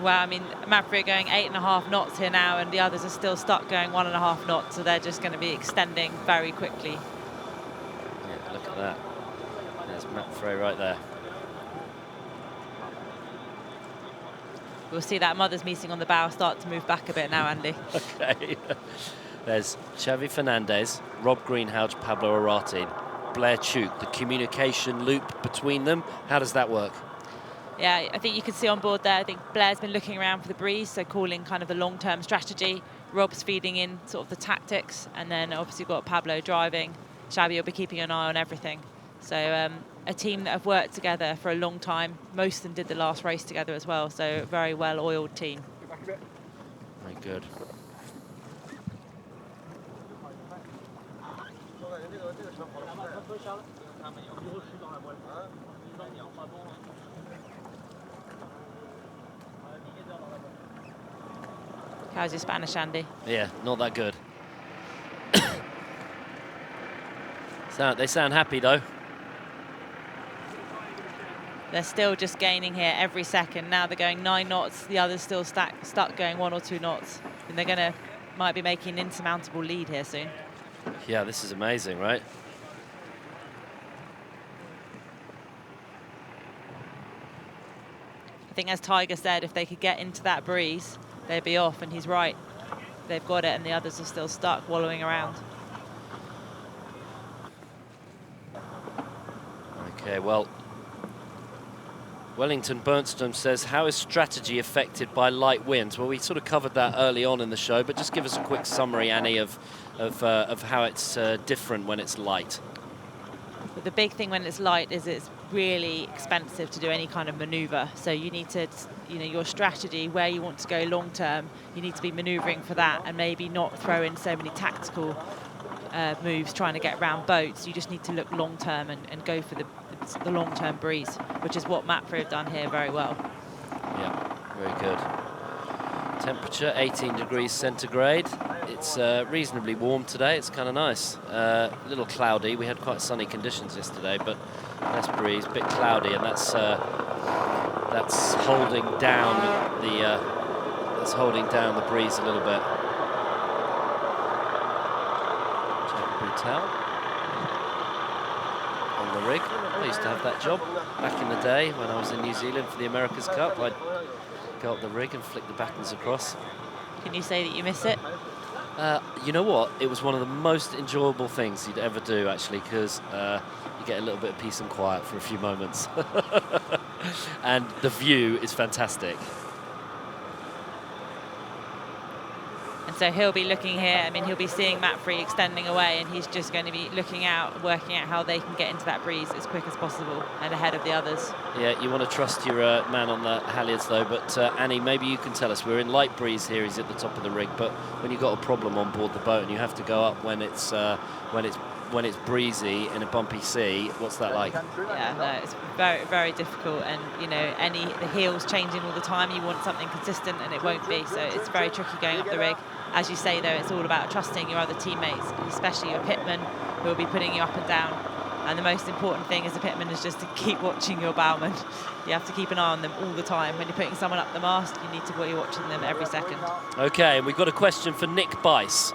Well, I mean, Mapfre going 8.5 knots here now, and the others are still stuck going 1.5 knots, so they're just going to be extending very quickly. Yeah, look at that. There's Mapfre right there. We'll see that mother's meeting on the bow start to move back a bit now, Andy. Okay. There's Xavi Fernandez, Rob Greenhalgh, Pablo Arati, Blair Tuke. The communication loop between them, how does that work? Yeah, I think you can see on board there, I think Blair's been looking around for the breeze, so calling kind of the long-term strategy. Rob's feeding in sort of the tactics, and then obviously got Pablo driving. Xavi will be keeping an eye on everything. So a team that have worked together for a long time. Most of them did the last race together as well, so a very well-oiled team. Very good. How's your Spanish, Andy? Yeah, not that good. They sound happy though. They're still just gaining here every second. Now they're going 9 knots. The others still stuck going 1 or 2 knots. And they're might be making an insurmountable lead here soon. Yeah, this is amazing, right? I think, as Tiger said, if they could get into that breeze, they'd be off, and he's right. They've got it, and the others are still stuck, wallowing around. Okay, well, Wellington Bernstrom says, how is strategy affected by light winds? Well, we sort of covered that early on in the show, but just give us a quick summary, Annie, of how it's different when it's light. But the big thing when it's light is it's really expensive to do any kind of maneuver. So you need to, your strategy, where you want to go long term, you need to be maneuvering for that, and maybe not throw in so many tactical moves trying to get around boats. You just need to look long term and go for the long term breeze, which is what Mapfre have done here very well. Yeah, very good. Temperature 18 degrees centigrade. It's reasonably warm today. It's kind of nice. A little cloudy. We had quite sunny conditions yesterday, but less breeze, a bit cloudy, and that's holding down the breeze a little bit. Jack Boutel on the rig. I used to have that job back in the day when I was in New Zealand for the America's Cup. I'd go up the rig and flick the battens across. Can you say that you miss it? You know what? It was one of the most enjoyable things you'd ever do, actually, because you get a little bit of peace and quiet for a few moments. And the view is fantastic. And so he'll be looking here. I mean, he'll be seeing Matt Free extending away, and he's just going to be looking out, working out how they can get into that breeze as quick as possible and ahead of the others. Yeah, you want to trust your man on the halyards though, but Annie, maybe you can tell us. We're in light breeze here, he's at the top of the rig, but when you've got a problem on board the boat and you have to go up when it's breezy in a bumpy sea, what's that like? Yeah, no, it's very, very difficult, and you know, the heel's changing all the time. You want something consistent, and it won't be. So it's very tricky going up the rig. As you say, though, it's all about trusting your other teammates, especially your pitmen, who will be putting you up and down. And the most important thing as a pitman is just to keep watching your bowman. You have to keep an eye on them all the time. When you're putting someone up the mast, you need to be watching them every second. Okay, and we've got a question for Nick Bice.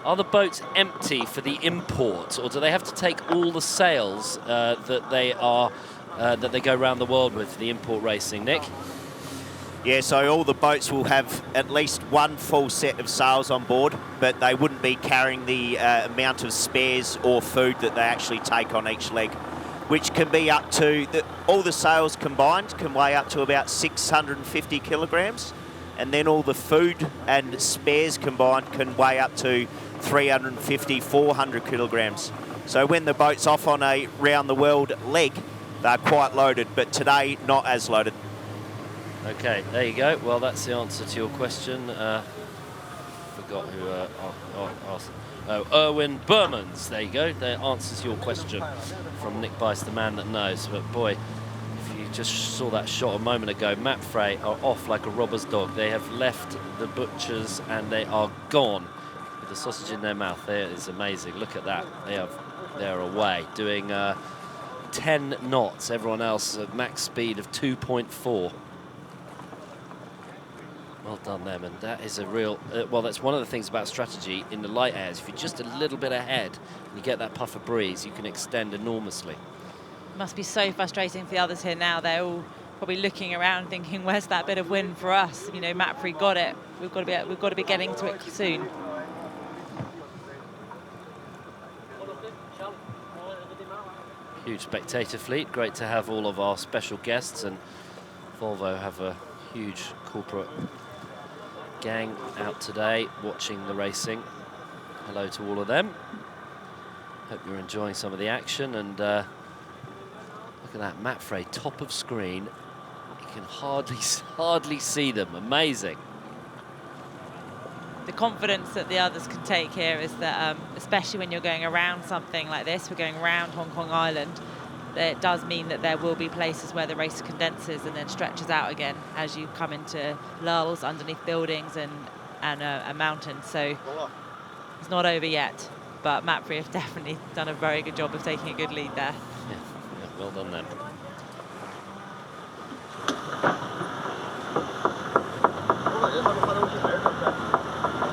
Are the boats empty for the import, or do they have to take all the sails that they go around the world with, the import racing? Nick? Yeah, so all the boats will have at least one full set of sails on board, but they wouldn't be carrying the amount of spares or food that they actually take on each leg, which can be up to, all the sails combined can weigh up to about 650 kilograms, and then all the food and spares combined can weigh up to 350, 400 kilograms. So when the boat's off on a round the world leg, they're quite loaded, but today not as loaded. Okay, there you go. Well, that's the answer to your question. Forgot who asked. Oh, Erwin Bermans. There you go. That answers your question from Nick Bice, the man that knows. But boy, if you just saw that shot a moment ago, Matt Frey are off like a robber's dog. They have left the butchers and they are gone with the sausage in their mouth. That is amazing. Look at that. They're away doing 10 knots. Everyone else at max speed of 2.4. Well done them, and that is a real, well, that's one of the things about strategy in the light airs. If you're just a little bit ahead and you get that puff of breeze, you can extend enormously. Must be so frustrating for the others here now. They're all probably looking around thinking, where's that bit of wind for us? You know, Matt Free got it. We've got to be getting to it soon. Huge spectator fleet. Great to have all of our special guests, and Volvo have a huge corporate gang out today watching the racing. Hello to all of them. Hope you're enjoying some of the action, and look at that, Matt Frey, top of screen. You can hardly see them. Amazing. The confidence that the others can take here is that, especially when you're going around something like this, we're going around Hong Kong Island, it does mean that there will be places where the race condenses and then stretches out again as you come into lulls underneath buildings and a mountain. So it's not over yet, but Matt Free have definitely done a very good job of taking a good lead there. Yeah, well done them.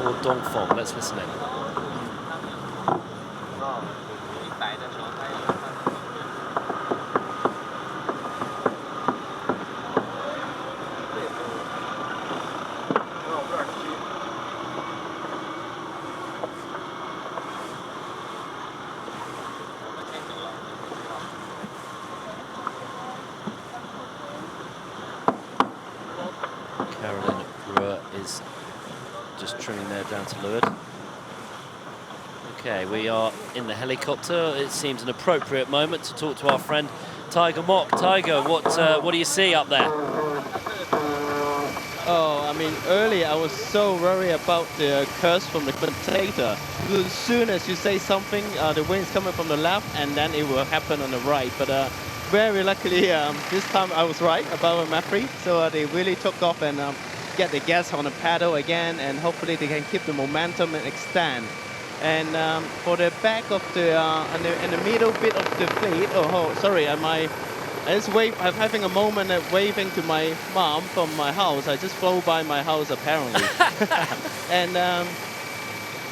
Or Dongfeng, let's listen in. Down to leeward. Okay, we are in the helicopter. It seems an appropriate moment to talk to our friend Tiger Mock. Tiger, what do you see up there? Oh, I mean, earlier I was so worried about the curse from the commentator. As soon as you say something, the wind's coming from the left, and then it will happen on the right. But very luckily, this time I was right about Matt Free. So they really took off and get the gas on the paddle again, and hopefully they can keep the momentum and extend. And for the back of the in the middle bit of the fleet, I'm having a moment of waving to my mom from my house. I just flew by my house apparently. And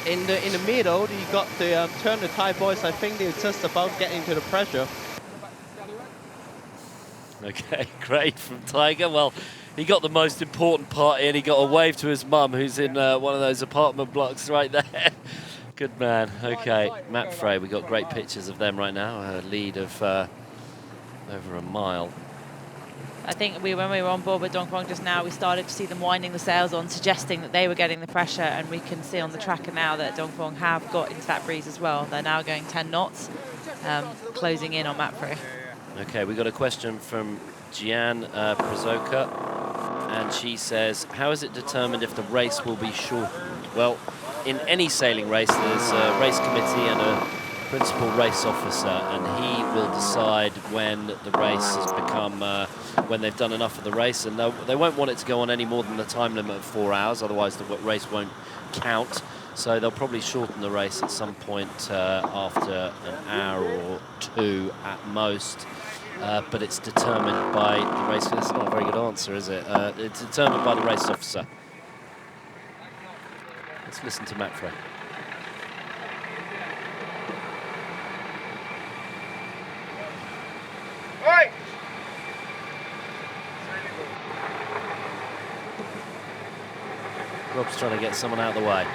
in the middle, you got the turn the Thai boys. I think they're just about getting to the pressure. Okay, great from Tiger. Well, he got the most important part in. He got a wave to his mum, who's in one of those apartment blocks right there. Good man. Okay, Matt Frey, we got great pictures of them right now. A lead of over a mile. I think when we were on board with Dongfeng just now, we started to see them winding the sails on, suggesting that they were getting the pressure, and we can see on the tracker now that Dongfeng have got into that breeze as well. They're now going 10 knots, closing in on Mapfre. Okay, we got a question from Gian Prazoka, and she says, how is it determined if the race will be shortened? Well, in any sailing race, there's a race committee and a principal race officer, and he will decide when the race has become, when they've done enough of the race, and they won't want it to go on any more than the time limit of 4 hours, otherwise the race won't count. So they'll probably shorten the race at some point after an hour or two at most. But it's determined by the race. That's not a very good answer, is it? It's determined by the race officer. Let's listen to Mapfre. Rob's trying to get someone out of the way.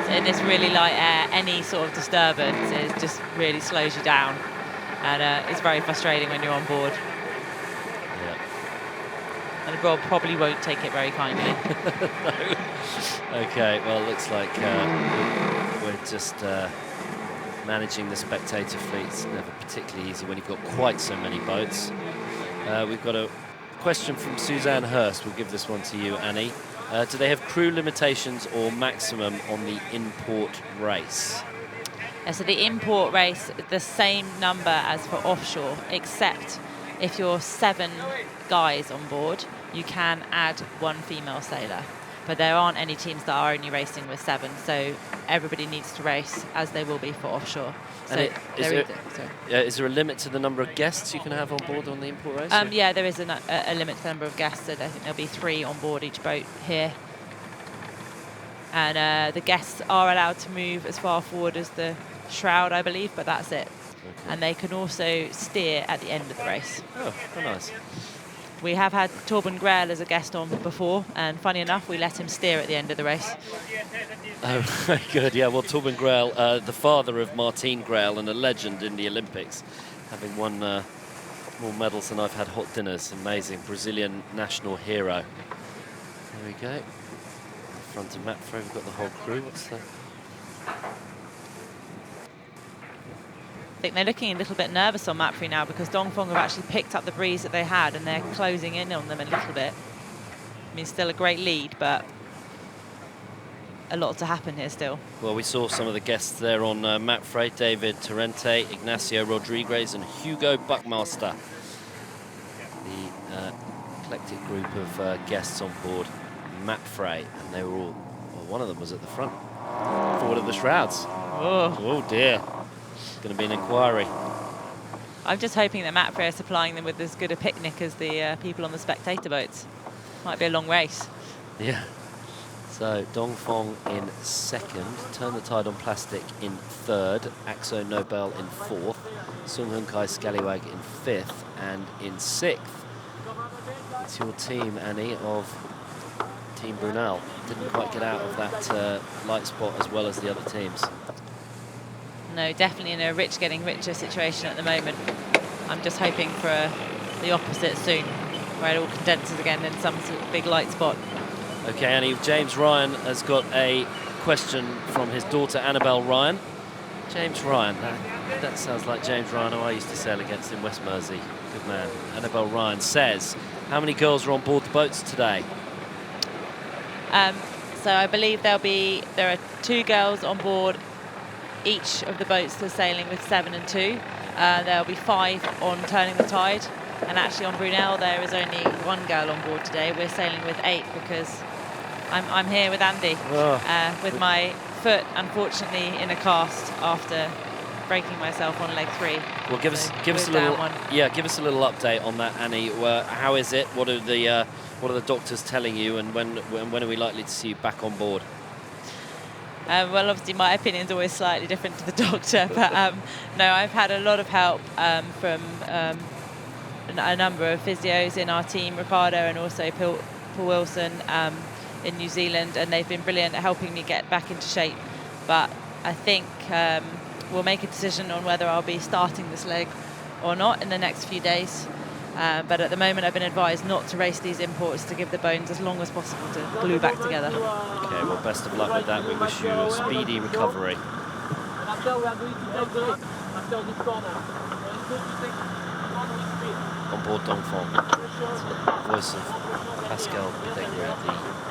So in this really light air, any sort of disturbance just really slows you down, and it's very frustrating when you're on board. Yeah. And Rob probably won't take it very kindly. No. Okay, well, it looks like we're just managing the spectator fleet. It's never particularly easy when you've got quite so many boats. We've got a question from Suzanne Hurst. We'll give this one to you, Annie. Do they have crew limitations or maximum on the import race? So the import race, the same number as for offshore, except if you're 7 guys on board, you can add 1 female sailor. But there aren't any teams that are only racing with 7, so everybody needs to race as they will be for offshore. So is there a limit to the number of guests you can have on board on the import race? Yeah, there is a limit to the number of guests. So I think there'll be 3 on board each boat here. And the guests are allowed to move as far forward as the shroud, I believe, but that's it. Okay. And they can also steer at the end of the race. Oh, very nice. We have had Torben Grell as a guest on before, and funny enough, we let him steer at the end of the race. Oh, very good. Yeah, well, Torben Grell, the father of Martine Grell and a legend in the Olympics, having won more medals than I've had hot dinners. Amazing. Brazilian national hero. There we go. In front of Mapfre, we've got the whole crew. What's that? I think they're looking a little bit nervous on Mapfre now because Dongfeng have actually picked up the breeze that they had and they're closing in on them a little bit. I mean, still a great lead, but a lot to happen here still. Well, we saw some of the guests there on Mapfre: David Torrente, Ignacio Rodriguez and Hugo Buckmaster. The eclectic group of guests on board Mapfre, and they were all, well, one of them was at the front, forward of the shrouds. Oh dear. Going to be an inquiry. I'm just hoping that Mapfre are supplying them with as good a picnic as the people on the spectator boats. Might be a long race. Yeah. So Dongfeng in 2nd, Turn the Tide on Plastic in 3rd, Axo Nobel in 4th, Sung Hun Kai Scallywag in 5th, and in 6th. It's your team, Annie, of Team Brunel. Didn't quite get out of that light spot as well as the other teams. No, definitely in a getting richer situation at the moment. I'm just hoping for the opposite soon, where it all condenses again in some sort of big light spot. Okay, Annie, James Ryan has got a question from his daughter, Annabelle Ryan. James Ryan, that sounds like James Ryan, who I used to sail against in West Mersey. Good man. Annabelle Ryan says, how many girls are on board the boats today? So I believe there are 2 girls on board each of the boats that are sailing with 7 and 2. There'll be 5 on Turning the Tide, and actually on Brunel there is only 1 girl on board today. We're sailing with 8 because I'm here with Andy with my foot unfortunately in a cast after breaking myself on leg 3. Well, give us a little update on that, Annie. How is it? What are the doctors telling you, and when are we likely to see you back on board? Well, obviously my opinion is always slightly different to the doctor, but no, I've had a lot of help from a number of physios in our team, Ricardo and also Paul Wilson in New Zealand, and they've been brilliant at helping me get back into shape. But I think we'll make a decision on whether I'll be starting this leg or not in the next few days. But at the moment, I've been advised not to race these imports, to give the bones as long as possible to glue back together. Okay, well, best of luck with that. We wish you a speedy recovery. On board Dongfeng, voice of Pascal Bedegria, the navigator.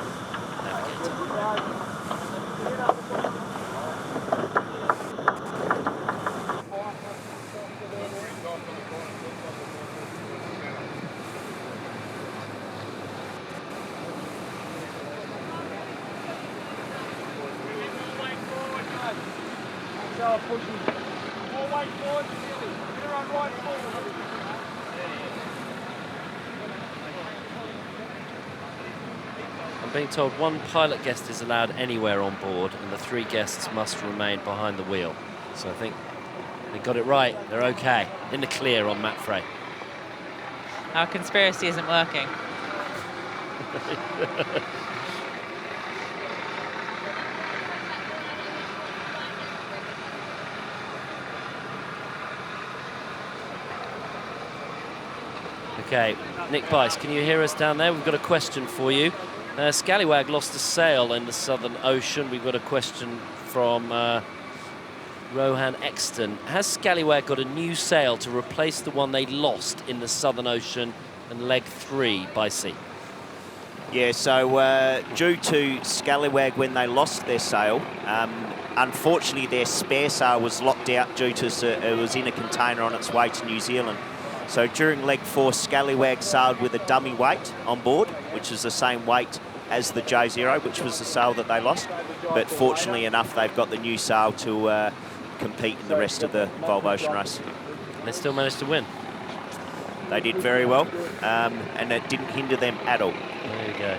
I'm being told one pilot guest is allowed anywhere on board and the 3 guests must remain behind the wheel. So I think they got it right. They're okay. In the clear on Matt Frey. Our conspiracy isn't working. Okay, Nick Bice, can you hear us down there? We've got a question for you. Scallywag lost a sail in the Southern Ocean. We've got a question from Rohan Exton. Has Scallywag got a new sail to replace the one they lost in the Southern Ocean and leg 3 by sea? Yeah, so due to Scallywag, when they lost their sail, unfortunately their spare sail was locked out due to it was in a container on its way to New Zealand. So during leg 4, Scallywag sailed with a dummy weight on board, which is the same weight as the J0, which was the sail that they lost. But fortunately enough, they've got the new sail to compete in the rest of the Volvo Ocean race. They still managed to win. They did very well, and it didn't hinder them at all. There you go.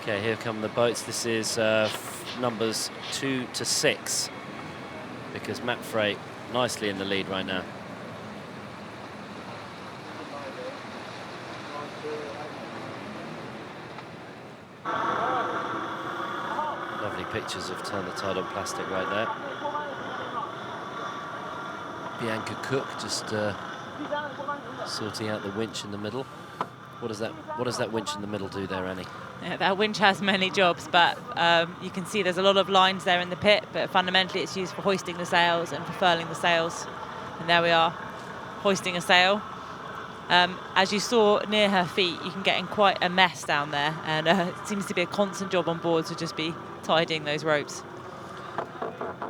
Okay, here come the boats. This is numbers 2 to 6, because Matt Frey nicely in the lead right now. Lovely pictures of Turn the Tide on Plastic right there. Bianca Cook just sorting out the winch in the middle. What does that winch in the middle do there, Annie? Yeah, that winch has many jobs, but you can see there's a lot of lines there in the pit, but fundamentally it's used for hoisting the sails and for furling the sails. And there we are, hoisting a sail. As you saw near her feet, you can get in quite a mess down there, and it seems to be a constant job on board to just be tidying those ropes.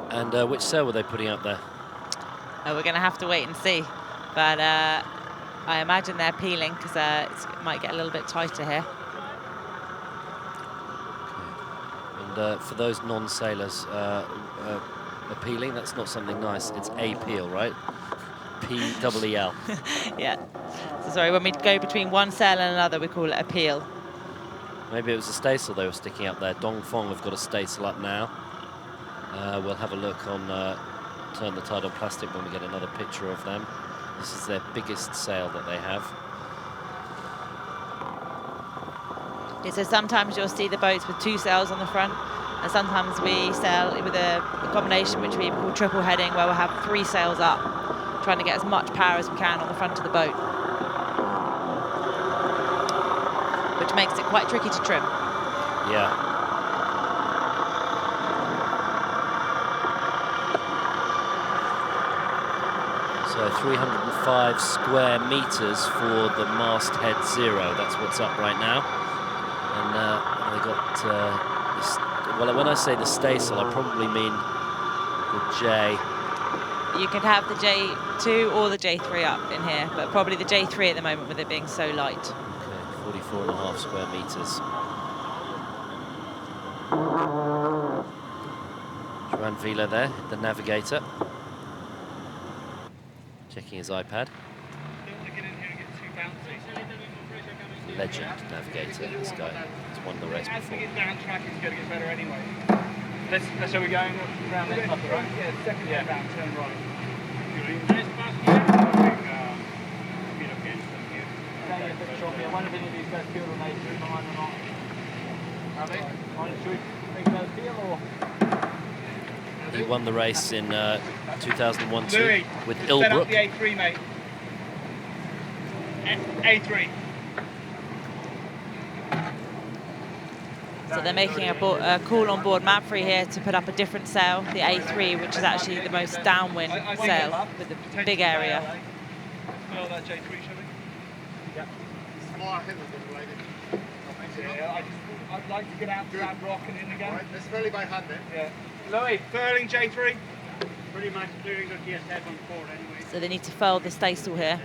And which sail were they putting up there? We're going to have to wait and see, but I imagine they're peeling because it might get a little bit tighter here. And for those non-sailors, appealing, that's not something nice. It's a peel, right? P-E-E-L. Yeah. So sorry, when we go between one sail and another, we call it a peel. Maybe it was a staysail they were sticking up there. Dongfeng have got a staysail up now. We'll have a look on Turn the Tide on Plastic when we get another picture of them. This is their biggest sail that they have. Yeah, so sometimes you'll see the boats with 2 sails on the front, and sometimes we sail with a combination which we call triple heading, where we'll have 3 sails up, trying to get as much power as we can on the front of the boat, which makes it quite tricky to trim. Yeah. So 305 square meters for the masthead 0. That's what's up right now. And they got this, well, when I say the staysail, I probably mean the J. You could have the J2 or the J3 up in here, but probably the J3 at the moment with it being so light. Okay, 44.5 square meters. Joan Vila there, the navigator. Checking his iPad. Legend navigator, this guy. He's won the race before. Down track is going to get better anyway. Let's shall we going around this up, right? Yeah, second round, turn right. I wonder if any of these guys killed on A2 behind or not. He won the race in 2001 Louis, with just set up Ilbrook. the A3, mate. A3. So they're making a call on board Mapfre here to put up a different sail, the A3, which is actually the most downwind sail with a big area. Smell that J3, shall we? Yeah. Yeah, I'd like to get out to that rock and in again. Right, let's furling by hand then. Yeah. Louis, furling J3. Pretty much clearing the TS head on board anyway. So they need to furl the staysail here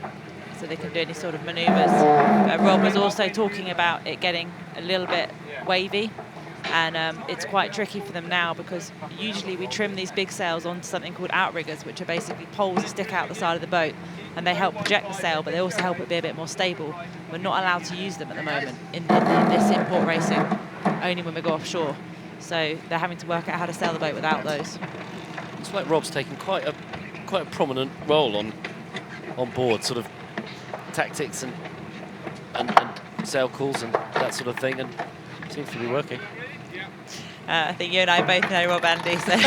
so they can do any sort of manoeuvres. Rob was also talking about it getting a little bit wavy, and it's quite tricky for them now because usually we trim these big sails onto something called outriggers, which are basically poles that stick out the side of the boat, and they help project the sail, but they also help it be a bit more stable. We're not allowed to use them at the moment in this import racing, only when we go offshore. So they're having to work out how to sail the boat without those. It's like Rob's taken quite a prominent role on board, sort of tactics and sail calls and that sort of thing, and seems to be working. I think you and I both know Rob, Andy. So.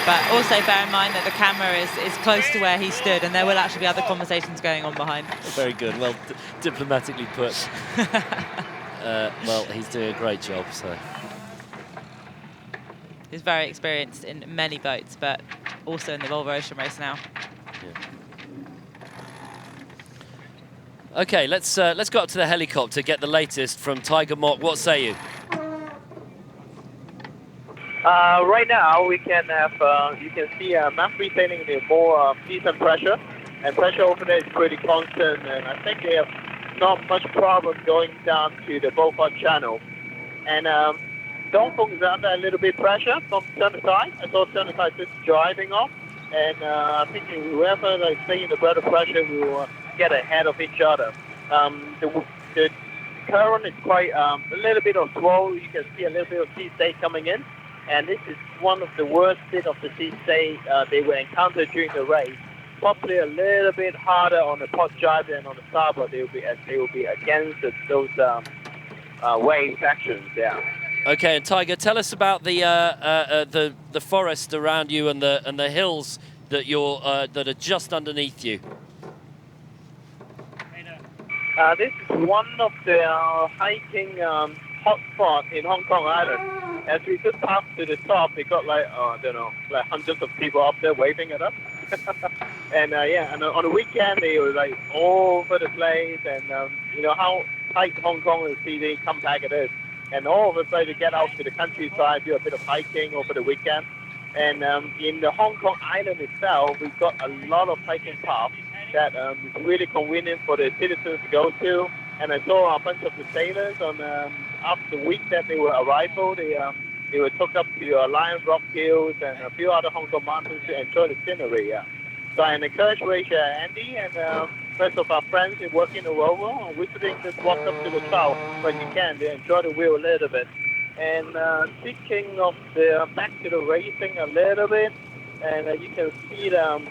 But also bear in mind that the camera is close to where he stood, and there will actually be other conversations going on behind. Very good. Well, diplomatically put. Well, he's doing a great job. So he's very experienced in many boats, but also in the Volvo Ocean Race now. Yeah. Okay, let's go up to the helicopter, get the latest from Tiger Mock. What say you? Right now, we can have, you can see Mapfre sailing with more decent pressure, and pressure over there is pretty constant, and I think they have not much problem going down to the Beaufort Channel. And Dongfeng is under a little bit pressure from center side. I saw center side just driving off, and I think whoever is taking the better pressure will get ahead of each other. The current is quite a little bit of swell. You can see a little bit of sea stay coming in. And this is one of the worst bit of the sea stay they will encounter during the race. Probably a little bit harder on the port drive than on the starboard. They will be against those wave sections. Yeah. Okay, and Tiger, tell us about the forest around you and the hills that that are just underneath you. This is one of the hiking hotspot in Hong Kong Island. As we just passed to the top, they got like, I don't know, like hundreds of people up there waving at us. And yeah, and on the weekend, they were like all over the place. And you know how tight Hong Kong is, see how compact it is. And all of us try to get out to the countryside, do a bit of hiking over the weekend. And in the Hong Kong Island itself, we've got a lot of hiking paths that is really convenient for the citizens to go to. And I saw a bunch of the sailors on after the week that they were arrival, they were took up to Lion Rock Hills and a few other Hong Kong mountains to enjoy the scenery. Yeah. So I encourage Andy and rest of our friends in working the Volvo and visiting, just walk up to the south when you can to enjoy the wheel a little bit. And speaking of the back to the racing a little bit, and you can see the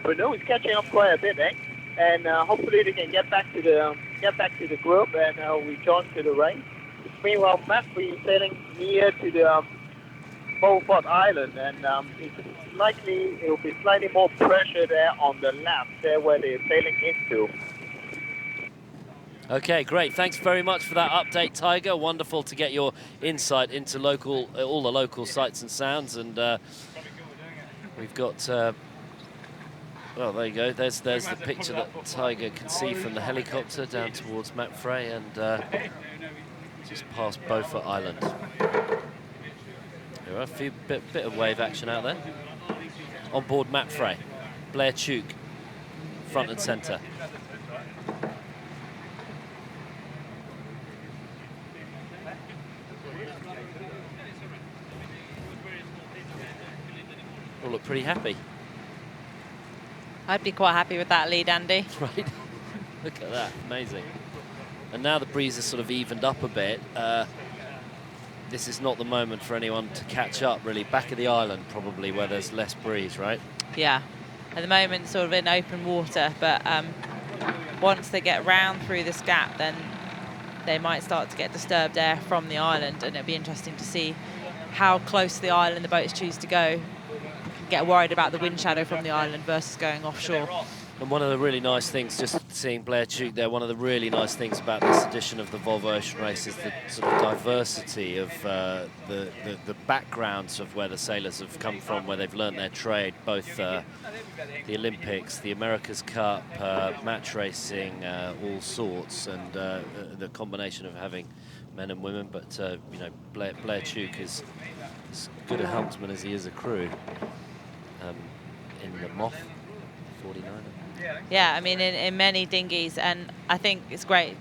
Bruno is catching up quite a bit, eh? And hopefully they can get back to the group and we join to the race. Meanwhile, Mapfre is sailing near to the Beaufort Island, and it will be slightly more pressure there on the left, there where they're sailing into. Okay, great. Thanks very much for that update, Tiger. Wonderful to get your insight into all the local sights and sounds, and we've got. Well, there you go. There's the picture that Tiger can see from the helicopter down towards Mapfre and just past Beaufort Island. There are a few bit of wave action out there. On board Mapfre, Blair Tuke, front and centre. All look pretty happy. I'd be quite happy with that lead, Andy. Right. Look at that, amazing. And now the breeze has sort of evened up a bit. This is not the moment for anyone to catch up, really. Back of the island, probably, where there's less breeze, right? Yeah. At the moment, sort of in open water, but once they get round through this gap, then they might start to get disturbed air from the island, and it'll be interesting to see how close to the island the boats choose to go. Get worried about the wind shadow from the island versus going offshore. And one of the really nice things, just seeing Blair Tuke there, one of the really nice things about this edition of the Volvo Ocean Race is the sort of diversity of the backgrounds of where the sailors have come from, where they've learnt their trade, both the Olympics, the America's Cup, match racing, all sorts, and the combination of having men and women. But you know, Blair Tuke is as good a helmsman as he is a crew in the Moth 49. Yeah, I mean, in many dinghies, and I think it's great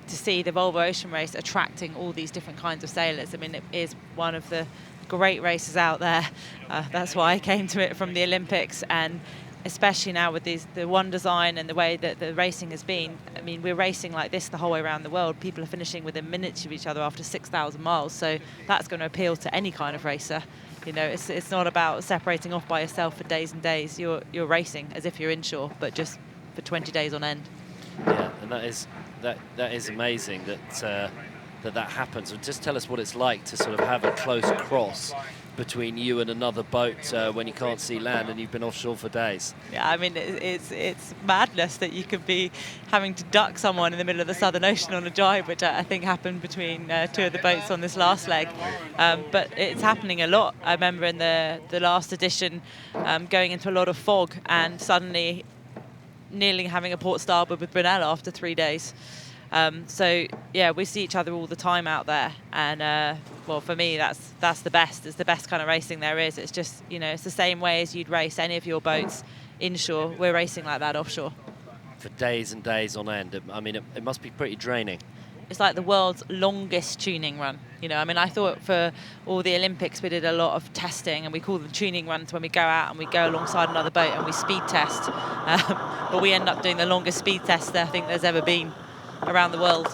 to see the Volvo Ocean Race attracting all these different kinds of sailors. I mean, it is one of the great races out there. That's why I came to it from the Olympics, and especially now with the one design and the way that the racing has been. I mean, we're racing like this the whole way around the world. People are finishing within minutes of each other after 6,000 miles, so that's going to appeal to any kind of racer. You know, it's not about separating off by yourself for days and days. You're racing as if you're inshore, but just for 20 days on end. Yeah, and that is amazing that that happens. And just tell us what it's like to sort of have a close cross between you and another boat when you can't see land and you've been offshore for days. Yeah, I mean, it's madness that you could be having to duck someone in the middle of the Southern Ocean on a jibe, which I think happened between two of the boats on this last leg. But it's happening a lot. I remember in the last edition going into a lot of fog and suddenly nearly having a port starboard with Brunel after 3 days. So yeah, we see each other all the time out there, and well, for me, that's the best. It's the best kind of racing there is. It's just, you know, it's the same way as you'd race any of your boats inshore. We're racing like that offshore for days and days on end. I mean, it must be pretty draining. It's like the world's longest tuning run. You know, I mean, I thought for all the Olympics we did a lot of testing, and we call them tuning runs when we go out and we go alongside another boat and we speed test. But we end up doing the longest speed test I think there's ever been around the world.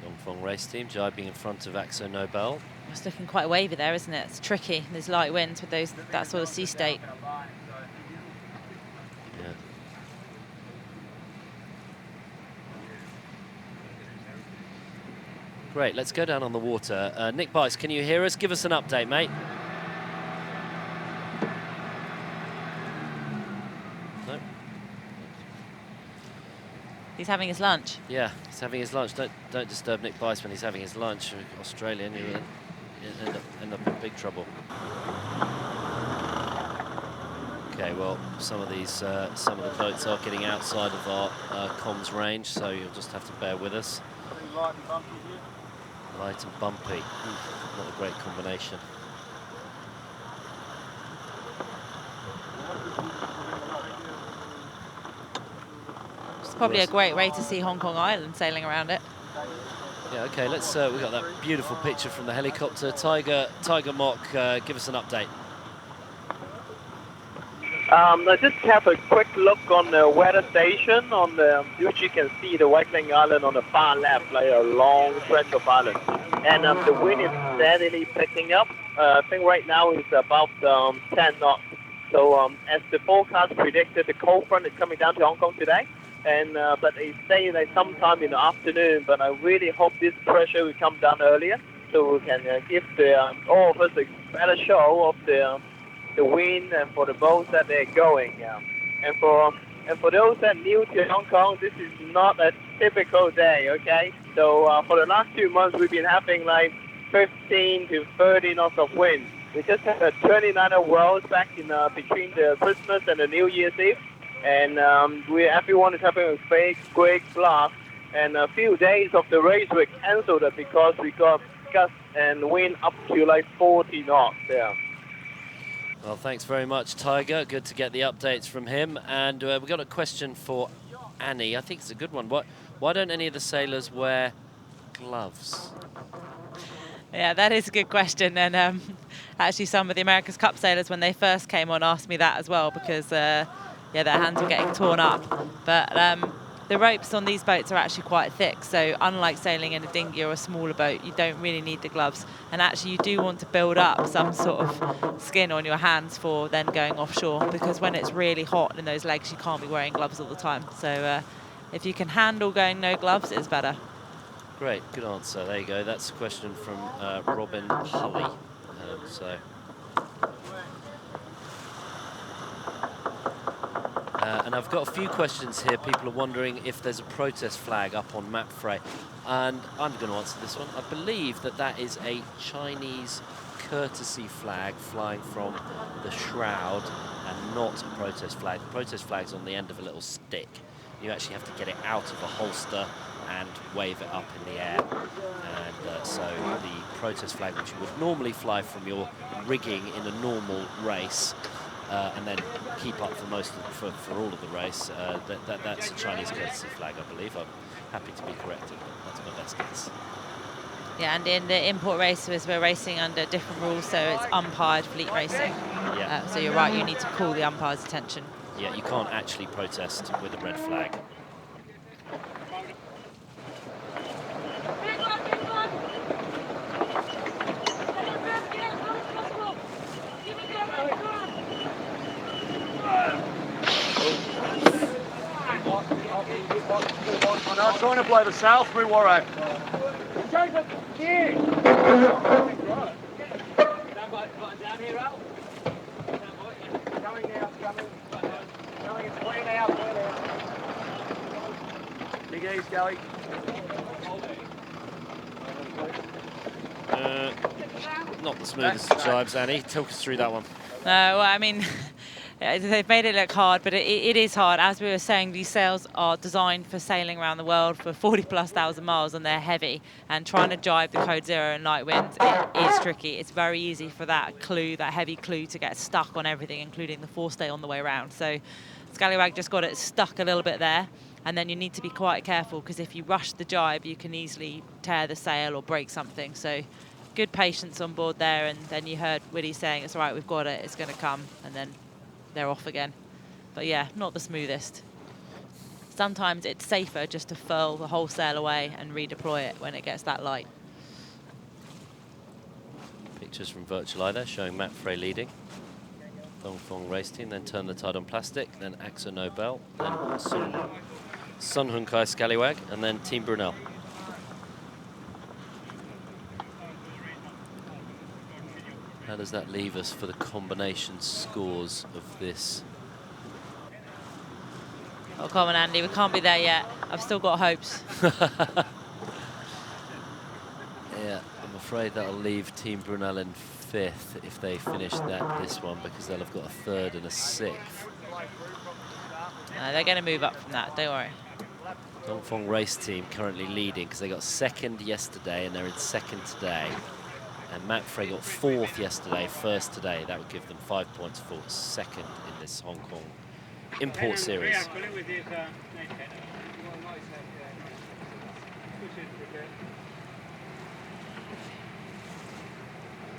Dongfeng race team jibing in front of Axo Nobel. It's looking quite wavy there, isn't it? It's tricky. There's light winds with that sort of sea state. Yeah. Great, let's go down on the water. Nick Bice, can you hear us? Give us an update, mate. No? He's having his lunch. Yeah, he's having his lunch. Don't disturb Nick Bice when he's having his lunch. Australian, you end up in big trouble. Okay, well, some of the boats are getting outside of our comms range, so you'll just have to bear with us. Light and bumpy. Not a great combination. It's probably a great way to see Hong Kong Island sailing around it. Yeah, okay, let's, we got that beautiful picture from the helicopter. Tiger Mock, give us an update. I just have a quick look on the weather station, which you can see the Whiteling Island on the far left, like a long stretch of island. And the wind is steadily picking up. I think right now it's about 10 knots. So as the forecast predicted, the cold front is coming down to Hong Kong today. And but they say like sometime in the afternoon. But I really hope this pressure will come down earlier, so we can give all of us a better show of the wind and for the boats that they're going. And for those that are new to Hong Kong, this is not a typical day. Okay, so for the last 2 months we've been having like 15 to 30 knots of wind. We just had a 29er Worlds back in between the Christmas and the New Year's Eve. And everyone is having a great blast. And a few days of the race were cancelled because we got gusts and wind up to like 40 knots. Yeah. Well, thanks very much, Tiger. Good to get the updates from him. And we've got a question for Annie. I think it's a good one. Why don't any of the sailors wear gloves? Yeah, that is a good question. And actually, some of the America's Cup sailors, when they first came on, asked me that as well, because yeah, their hands were getting torn up. But the ropes on these boats are actually quite thick, so unlike sailing in a dinghy or a smaller boat, you don't really need the gloves. And actually you do want to build up some sort of skin on your hands for then going offshore, because when it's really hot in those legs, you can't be wearing gloves all the time. So if you can handle going no gloves, it's better. Great, good answer. There you go. That's a question from Robin Hulley. And I've got a few questions here. People are wondering if there's a protest flag up on Mapfre. And I'm going to answer this one. I believe that that is a Chinese courtesy flag flying from the shroud and not a protest flag. The protest flag's on the end of a little stick. You actually have to get it out of a holster and wave it up in the air. And so the protest flag, which you would normally fly from your rigging in a normal race, and then keep up for for all of the race, that's a Chinese courtesy flag, I believe. I'm happy to be corrected, but that's my best guess. Yeah, and in the import races, we're racing under different rules, so it's umpired fleet racing. Yeah. So you're right, you need to call the umpire's attention. Yeah, you can't actually protest with a red flag. I'm not trying to play the south, we worry. Down here, Al. Coming now, coming. Coming, it's clear now, clear now. Big ease, Gully. Not the smoothest of jibes, Annie. Talk us through that one. Well, I mean, they've made it look hard, but it is hard. As we were saying, these sails are designed for sailing around the world for 40,000+ miles, and they're heavy. And trying to jibe the code zero in light winds, it is tricky. It's very easy for that heavy clue to get stuck on everything, including the forestay on the way around. So Scallywag just got it stuck a little bit there. And then you need to be quite careful, because if you rush the jibe, you can easily tear the sail or break something. So good patience on board there. And then you heard Woody saying, it's all right, we've got it, it's going to come. And then they're off again. But yeah, not the smoothest. Sometimes it's safer just to furl the whole sail away and redeploy it when it gets that light. Pictures from Virtual Eye there showing Mapfre leading. Dongfeng race team, then Turn the Tide on Plastic, then Axo Nobel, then Sun Hunkai Scallywag, and then Team Brunel. How does that leave us for the combination scores of this? Oh, come on, Andy, we can't be there yet. I've still got hopes. Yeah, I'm afraid that'll leave Team Brunel in 5th if they finish this one, because they'll have got a 3rd and a 6th. They're going to move up from that, don't worry. Dongfeng race team currently leading because they got 2nd yesterday and they're in 2nd today. And Mapfre got 4th yesterday, 1st today. That would give them 5 points for 2nd in this Hong Kong import series.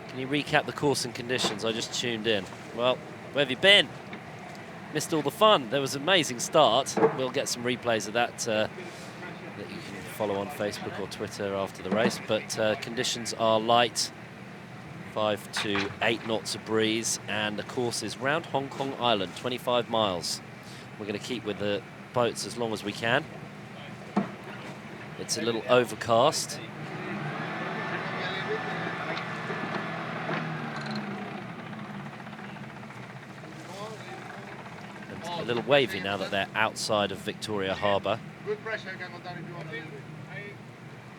Can you recap the course and conditions? I just tuned in. Well, where have you been? Missed all the fun. There was an amazing start. We'll get some replays of that that you can follow on Facebook or Twitter after the race. But conditions are light, 5 to 8 knots of breeze, and the course is round Hong Kong Island, 25 miles. We're going to keep with the boats as long as we can. It's a little overcast. A little wavy now that they're outside of Victoria Harbour. Good pressure, I can go down if you want to.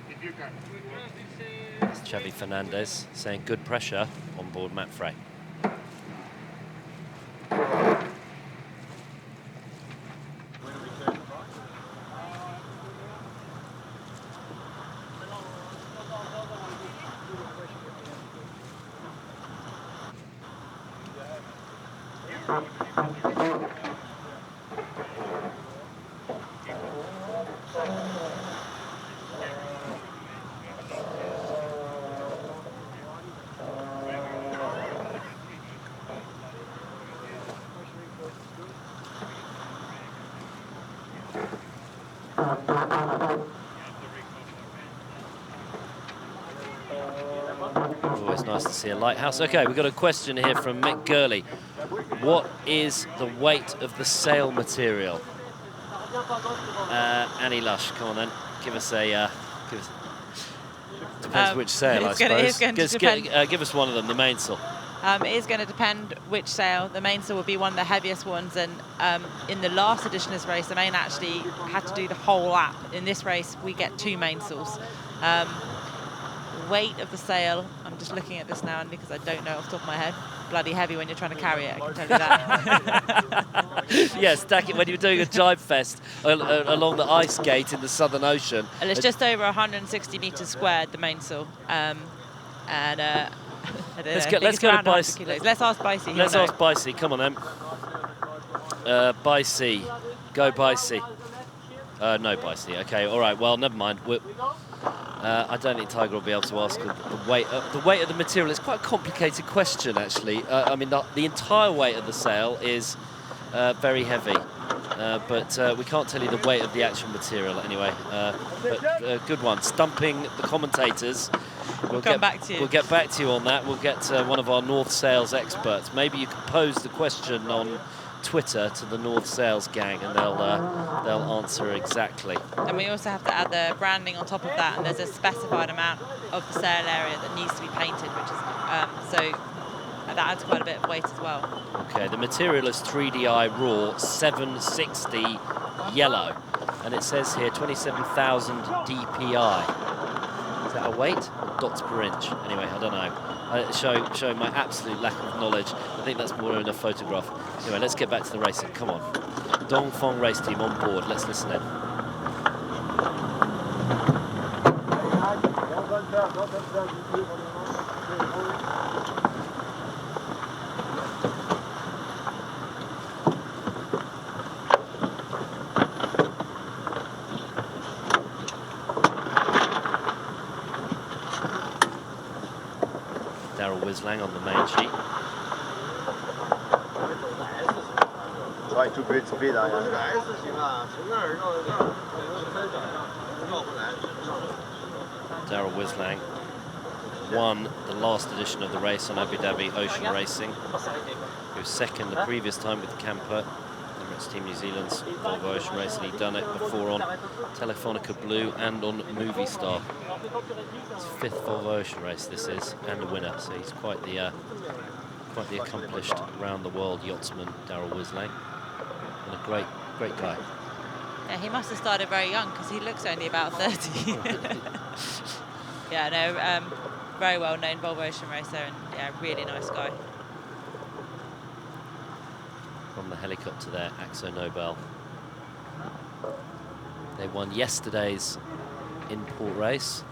If you can. That's Xavi Fernandez saying good pressure on board Mapfre. nice to see a lighthouse. Okay, we've got a question here from Mick Gurley. What is the weight of the sail material? Annie Lush, come on then. Give us a... depends which sail, I suppose. Give us one of them, the mainsail. It is going to depend which sail. The mainsail will be one of the heaviest ones, and in the last edition of this race, the main actually had to do the whole lap. In this race, we get 2 mainsails. Weight of the sail, I'm just looking at this now, Andy, because I don't know off the top of my head. Bloody heavy when you're trying to carry it, I can tell you that. Yeah, stack it when you're doing a jibe fest along the ice gate in the Southern Ocean. And it's just over 160 metres squared, the mainsail. Let's go to Bicey. Let's ask Bicey. Let's ask Bicey. Come on then. Bicey. Go Bicey. No Bicey. Okay, all right. Well, never mind. I don't think Tiger will be able to ask the weight of the material. It's quite a complicated question, actually. I mean, the entire weight of the sail is very heavy, but we can't tell you the weight of the actual material anyway. But good one. Stumping the commentators. We'll get back to you. We'll get back to you on that. We'll get one of our North Sails experts. Maybe you can pose the question on Twitter to the North Sails gang, and they'll answer exactly. And we also have to add the branding on top of that, and there's a specified amount of the sail area that needs to be painted, which is so that adds quite a bit of weight as well. Okay, the material is 3DI Raw 760 yellow, and it says here 27,000 DPI. Is that a weight or dots per inch? Anyway, I don't know. Showing my absolute lack of knowledge. I think that's more in a photograph. Anyway, let's get back to the racing. Come on. Dongfeng race team on board. Let's listen in. Wislang on the main sheet. Try to beat speed. Daryl Wislang won the last edition of the race on Abu Dhabi Ocean Racing. He was second the previous time with Camper, Emirates Team New Zealand's Volvo Ocean Racing. He'd done it before on Telefonica Blue and on Movistar. His 5th Volvo Ocean race this is, and a winner, so he's quite the accomplished round-the-world yachtsman, Daryl Wislang, and a great guy. Yeah, he must have started very young because he looks only about 30. Yeah, no, very well-known Volvo Ocean racer, and yeah, really nice guy. From the helicopter there, Akzo Nobel. They won yesterday's import race.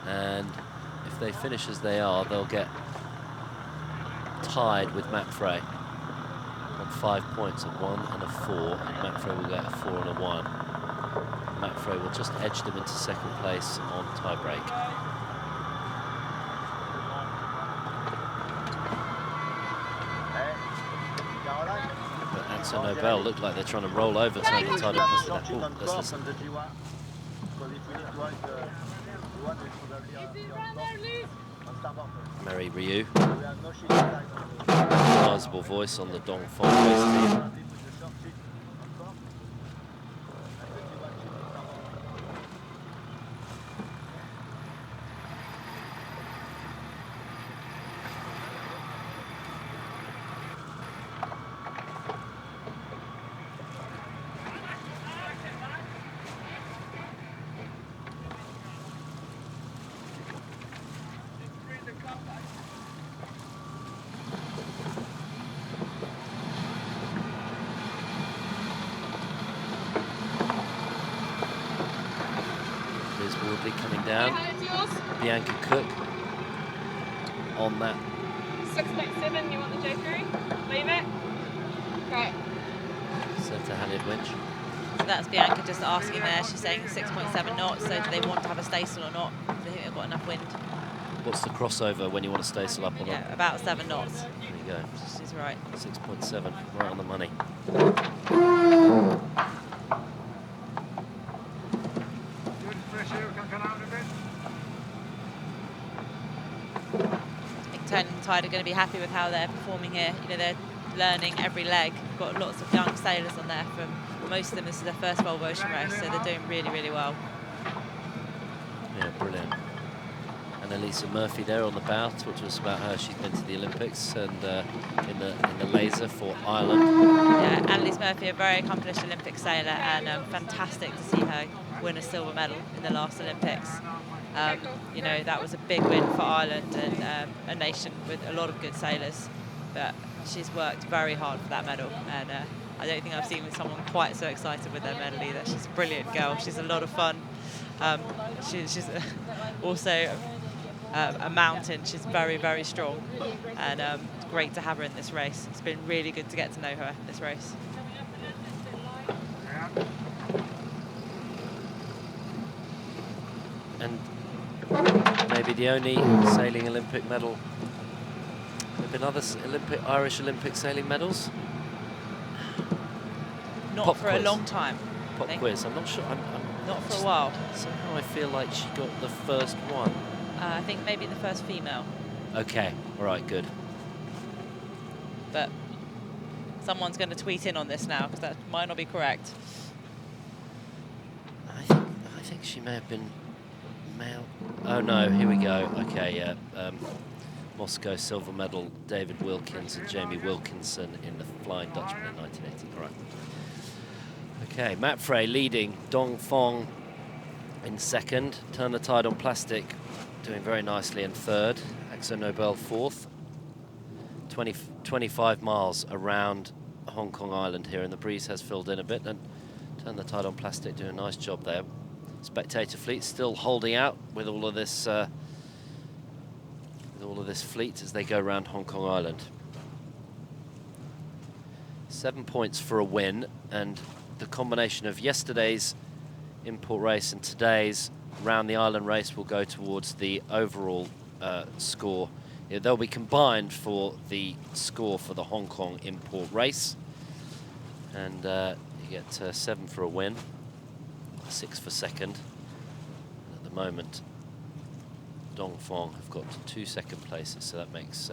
And if they finish as they are, they'll get tied with Matt Frey on 5 points, a 1 and a 4, and Matt Frey will get a 4 and a 1. Matt Frey will just edge them into second place on tie break. But Akzo Nobel looked like they're trying to roll over to make the title. Let's listen. Mary Ryu, recognizable voice on the Dongfeng race team. Coming down, Bianca Cook on that 6.7, you want the J3? Leave it? Right. Center-handed winch. So that's Bianca just asking there. She's saying 6.7 knots, so do they want to have a staysail or not? Do they think they've got enough wind? What's the crossover when you want to staysail up or not? Yeah, about 7 knots. There you go. She's right. 6.7, right on the money. Tony and Tide are going to be happy with how they're performing here. You know, they're learning every leg. Got lots of young sailors on there. From most of them, this is their first Volvo Ocean race, so they're doing really, really well. Yeah, brilliant. And Elisa Murphy there on the bow. Talk to us about how she's been to the Olympics and in the laser for Ireland. Yeah, Annalise Murphy, a very accomplished Olympic sailor, and fantastic to see her win a silver medal in the last Olympics. You know, that was a big win for Ireland and a nation with a lot of good sailors. But she's worked very hard for that medal, and I don't think I've seen someone quite so excited with their medal either. She's a brilliant girl. She's a lot of fun. She's also a mountain. She's very, very strong, and great to have her in this race. It's been really good to get to know her in this race. And maybe the only sailing Olympic medal. There have been other Irish Olympic sailing medals? Not Pop for quiz. a long time. Pop quiz. I'm not sure. I'm not for a while. Somehow I feel like she got the first one. I think maybe the first female. Okay. All right. Good. But someone's going to tweet in on this now, because that might not be correct. I think she may have been male. Oh no, here we go. Okay, yeah. Moscow silver medal, David Wilkins and Jamie Wilkinson in the Flying Dutchman in 1980. All right. Okay, Matt Frey leading, Dong Fong in second, Turn the Tide on Plastic doing very nicely in third, Axo Nobel fourth. 25 miles around Hong Kong Island here, and the breeze has filled in a bit, and Turn the Tide on Plastic doing a nice job there. Spectator fleet still holding out with all of this fleet as they go around Hong Kong Island. 7 points for a win, and the combination of yesterday's import race and today's round the island race will go towards the overall score. Yeah, they'll be combined for the score for the Hong Kong import race, and you get 7 for a win, 6 for second. At the moment, Dong Fong have got 2 second places, so that makes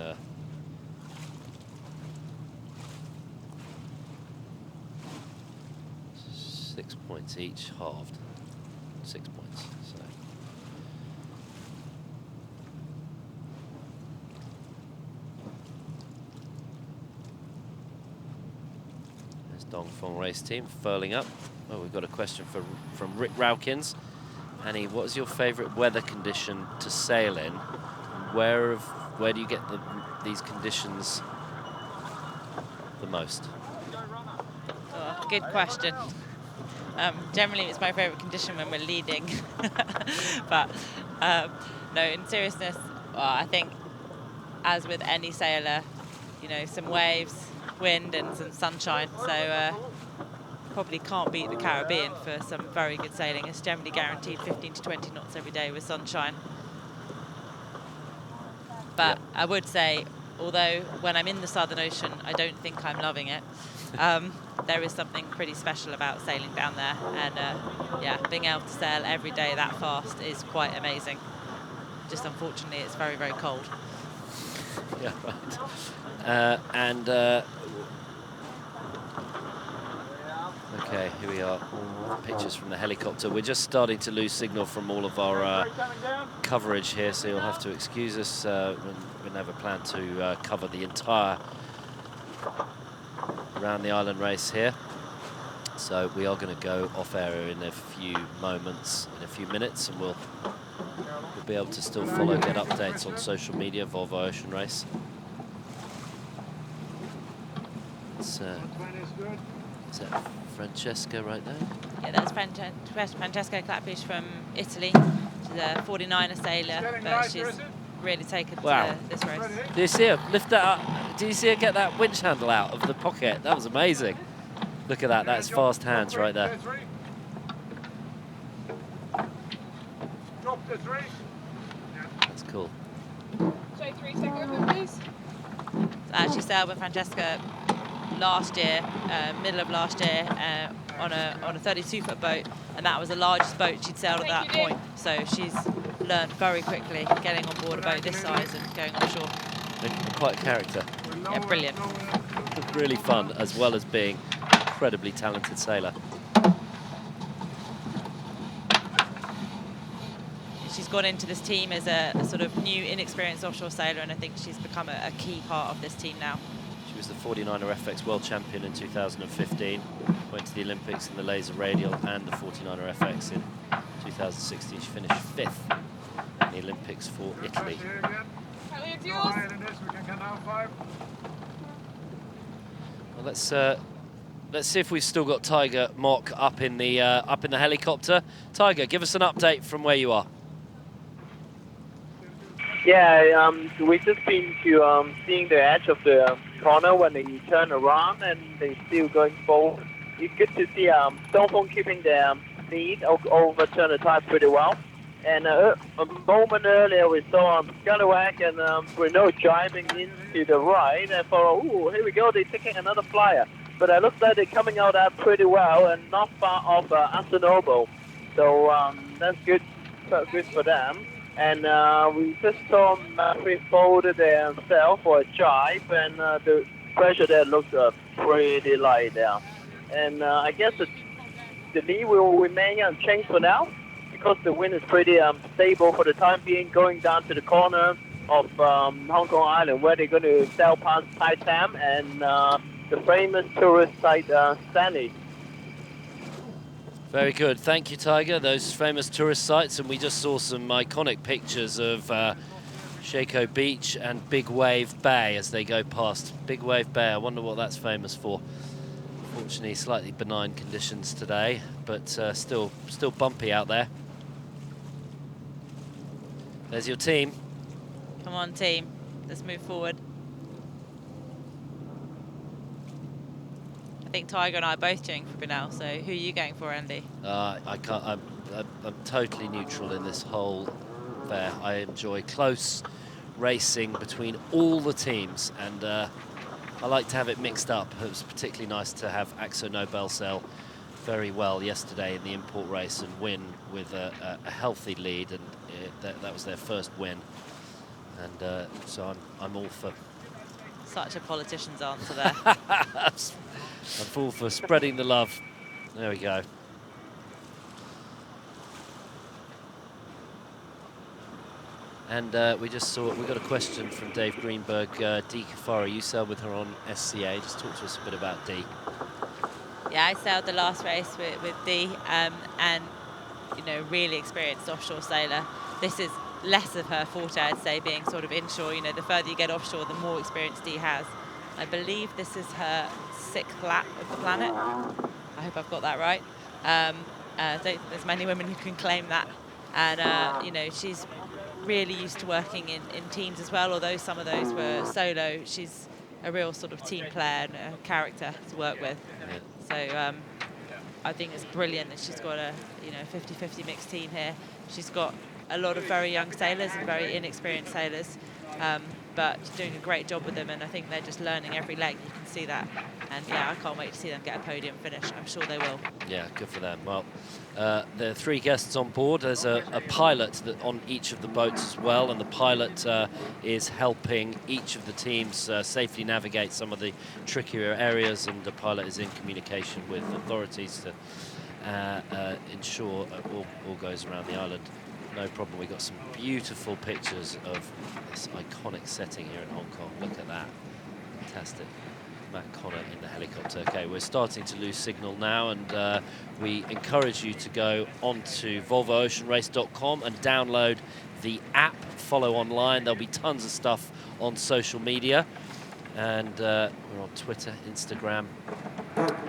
6 points each, halved. 6 points. So. There's Dong Fong race team furling up. Oh, we've got a question from Rick Rowkins. Annie, what is your favourite weather condition to sail in? Where do you get these conditions the most? Oh, good question. Generally, it's my favourite condition when we're leading. But no, in seriousness, well, I think, as with any sailor, you know, some waves, wind, and some sunshine. So probably can't beat the Caribbean for some very good sailing. It's generally guaranteed 15 to 20 knots every day with sunshine. But I would say, although when I'm in the Southern Ocean, I don't think I'm loving it. There is something pretty special about sailing down there, and yeah, being able to sail every day that fast is quite amazing. Just unfortunately, it's very, very cold. Yeah, right. Okay, here we are. Pictures from the helicopter. We're just starting to lose signal from all of our coverage here, so you'll have to excuse us. We never planned to cover the entire around the island race here. So we are going to go off air in a few moments, in a few minutes, and we'll be able to still follow, get updates on social media, Volvo Ocean Race. Is that Francesca right there? Yeah, that's Francesca Clappish from Italy. She's a 49er sailor, but she's really taken to this race. Do you see her lift that up? Do you see her get that winch handle out of the pocket? That was amazing. Look at that, that's fast hands right there. That's cool. J3, take over, please. I actually sailed with Francesca last year, middle of last year, on a 32-foot boat, and that was the largest boat she'd sailed at that point. So she's learned very quickly getting on board a boat this size and going offshore. And quite a character. Yeah, brilliant. Really fun, as well as being an incredibly talented sailor. She's gone into this team as a sort of new, inexperienced offshore sailor, and I think she's become a key part of this team now. She was the 49er FX World Champion in 2015, went to the Olympics in the laser radial and the 49er FX in 2016. She finished 5th in the Olympics for Italy. Well, let's see if we've still got Tiger Mock up in the helicopter. Tiger, give us an update from where you are. Yeah, we just been to seeing the edge of the corner when they turn around and they still going forward. It's good to see Dongfeng keeping their lead, overturn the tide pretty well. And a moment earlier we saw Scallywag and Bruno driving into the right. And thought, oh, here we go, they're taking another flyer. But it looks like they're coming out pretty well and not far off Asanobo. So that's good for them. And we just saw Murphy folded themselves for a jibe, and the pressure there looks pretty light there. And I guess the lead will remain unchanged for now, because the wind is pretty stable for the time being, going down to the corner of Hong Kong Island, where they're going to sail past Tai Tam and the famous tourist site Stanley. Very good, thank you, Tiger. Those famous tourist sites, and we just saw some iconic pictures of Shako Beach and Big Wave Bay as they go past. Big Wave Bay, I wonder what that's famous for. Fortunately, slightly benign conditions today, but still bumpy out there. There's your team. Come on, team. Let's move forward. I think Tiger and I are both cheering for Brunel, so who are you going for, Andy? I can't. I'm totally neutral in this whole affair. I enjoy close racing between all the teams, and I like to have it mixed up. It was particularly nice to have Akzo Nobel sail very well yesterday in the import race and win with a healthy lead, and that was their first win. And so I'm all for. Such a politician's answer there. I'm all for spreading the love. There we go. And we just saw, we got a question from Dave Greenberg. Dee Kafara, you sailed with her on SCA. Just talk to us a bit about Dee. Yeah, I sailed the last race with Dee, and you know, really experienced offshore sailor. This is less of her forte, I'd say, being sort of inshore. You know, the further you get offshore, the more experience Dee has. I believe this is her 6th lap of the planet. I hope I've got that right. I don't think there's many women who can claim that. And, you know, she's really used to working in teams as well, although some of those were solo. She's a real sort of team player and a character to work with. So I think it's brilliant that she's got a, you know, 50-50 mixed team here. She's got a lot of very young sailors and very inexperienced sailors, but doing a great job with them, and I think they're just learning every leg. You can see that, and yeah, I can't wait to see them get a podium finish. I'm sure they will. Yeah, good for them. Well, there are 3 guests on board. There's a pilot that on each of the boats as well, and the pilot is helping each of the teams safely navigate some of the trickier areas, and the pilot is in communication with authorities to ensure all goes around the island. No problem. We got some beautiful pictures of this iconic setting here in Hong Kong. Look at that. Fantastic. Matt Connor in the helicopter. Okay, we're starting to lose signal now, and we encourage you to go onto volvooceanrace.com and download the app. Follow online. There'll be tons of stuff on social media, and we're on Twitter, Instagram,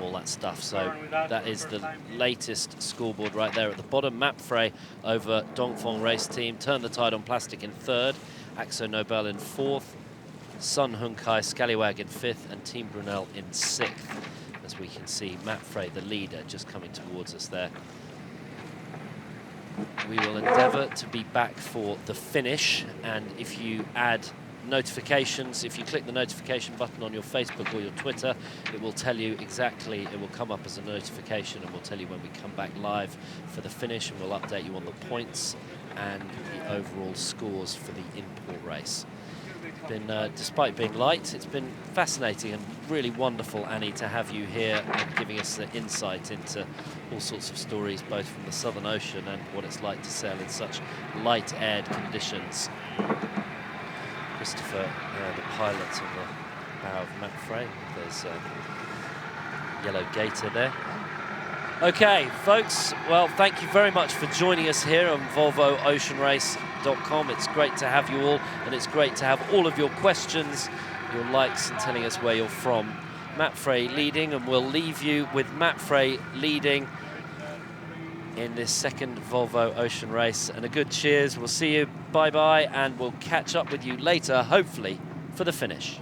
all that stuff. So that is the latest scoreboard right there at the bottom. Map Frey over Dongfeng race team. Turn the Tide on Plastic in 3rd. Akzo Nobel in 4th. Sun Hunkai Scallywag in 5th. And Team Brunel in 6th. As we can see, Map Frey, the leader, just coming towards us there. We will endeavour to be back for the finish. And if you add notifications, if you click the notification button on your Facebook or your Twitter, it will tell you exactly, it will come up as a notification and will tell you when we come back live for the finish, and we'll update you on the points and the overall scores for the import race. Been, despite being light, it's been fascinating and really wonderful, Annie, to have you here and giving us the insight into all sorts of stories, both from the Southern Ocean and what it's like to sail in such light-aired conditions. Christopher, the pilot on the bow of Macfray. There's yellow gaiter there. Okay, folks, well, thank you very much for joining us here on VolvoOceanRace.com. It's great to have you all, and it's great to have all of your questions, your likes, and telling us where you're from. Macfray leading, and we'll leave you with Macfray leading in this second Volvo Ocean Race. And a good cheers. We'll see you. Bye-bye, and we'll catch up with you later, hopefully, for the finish.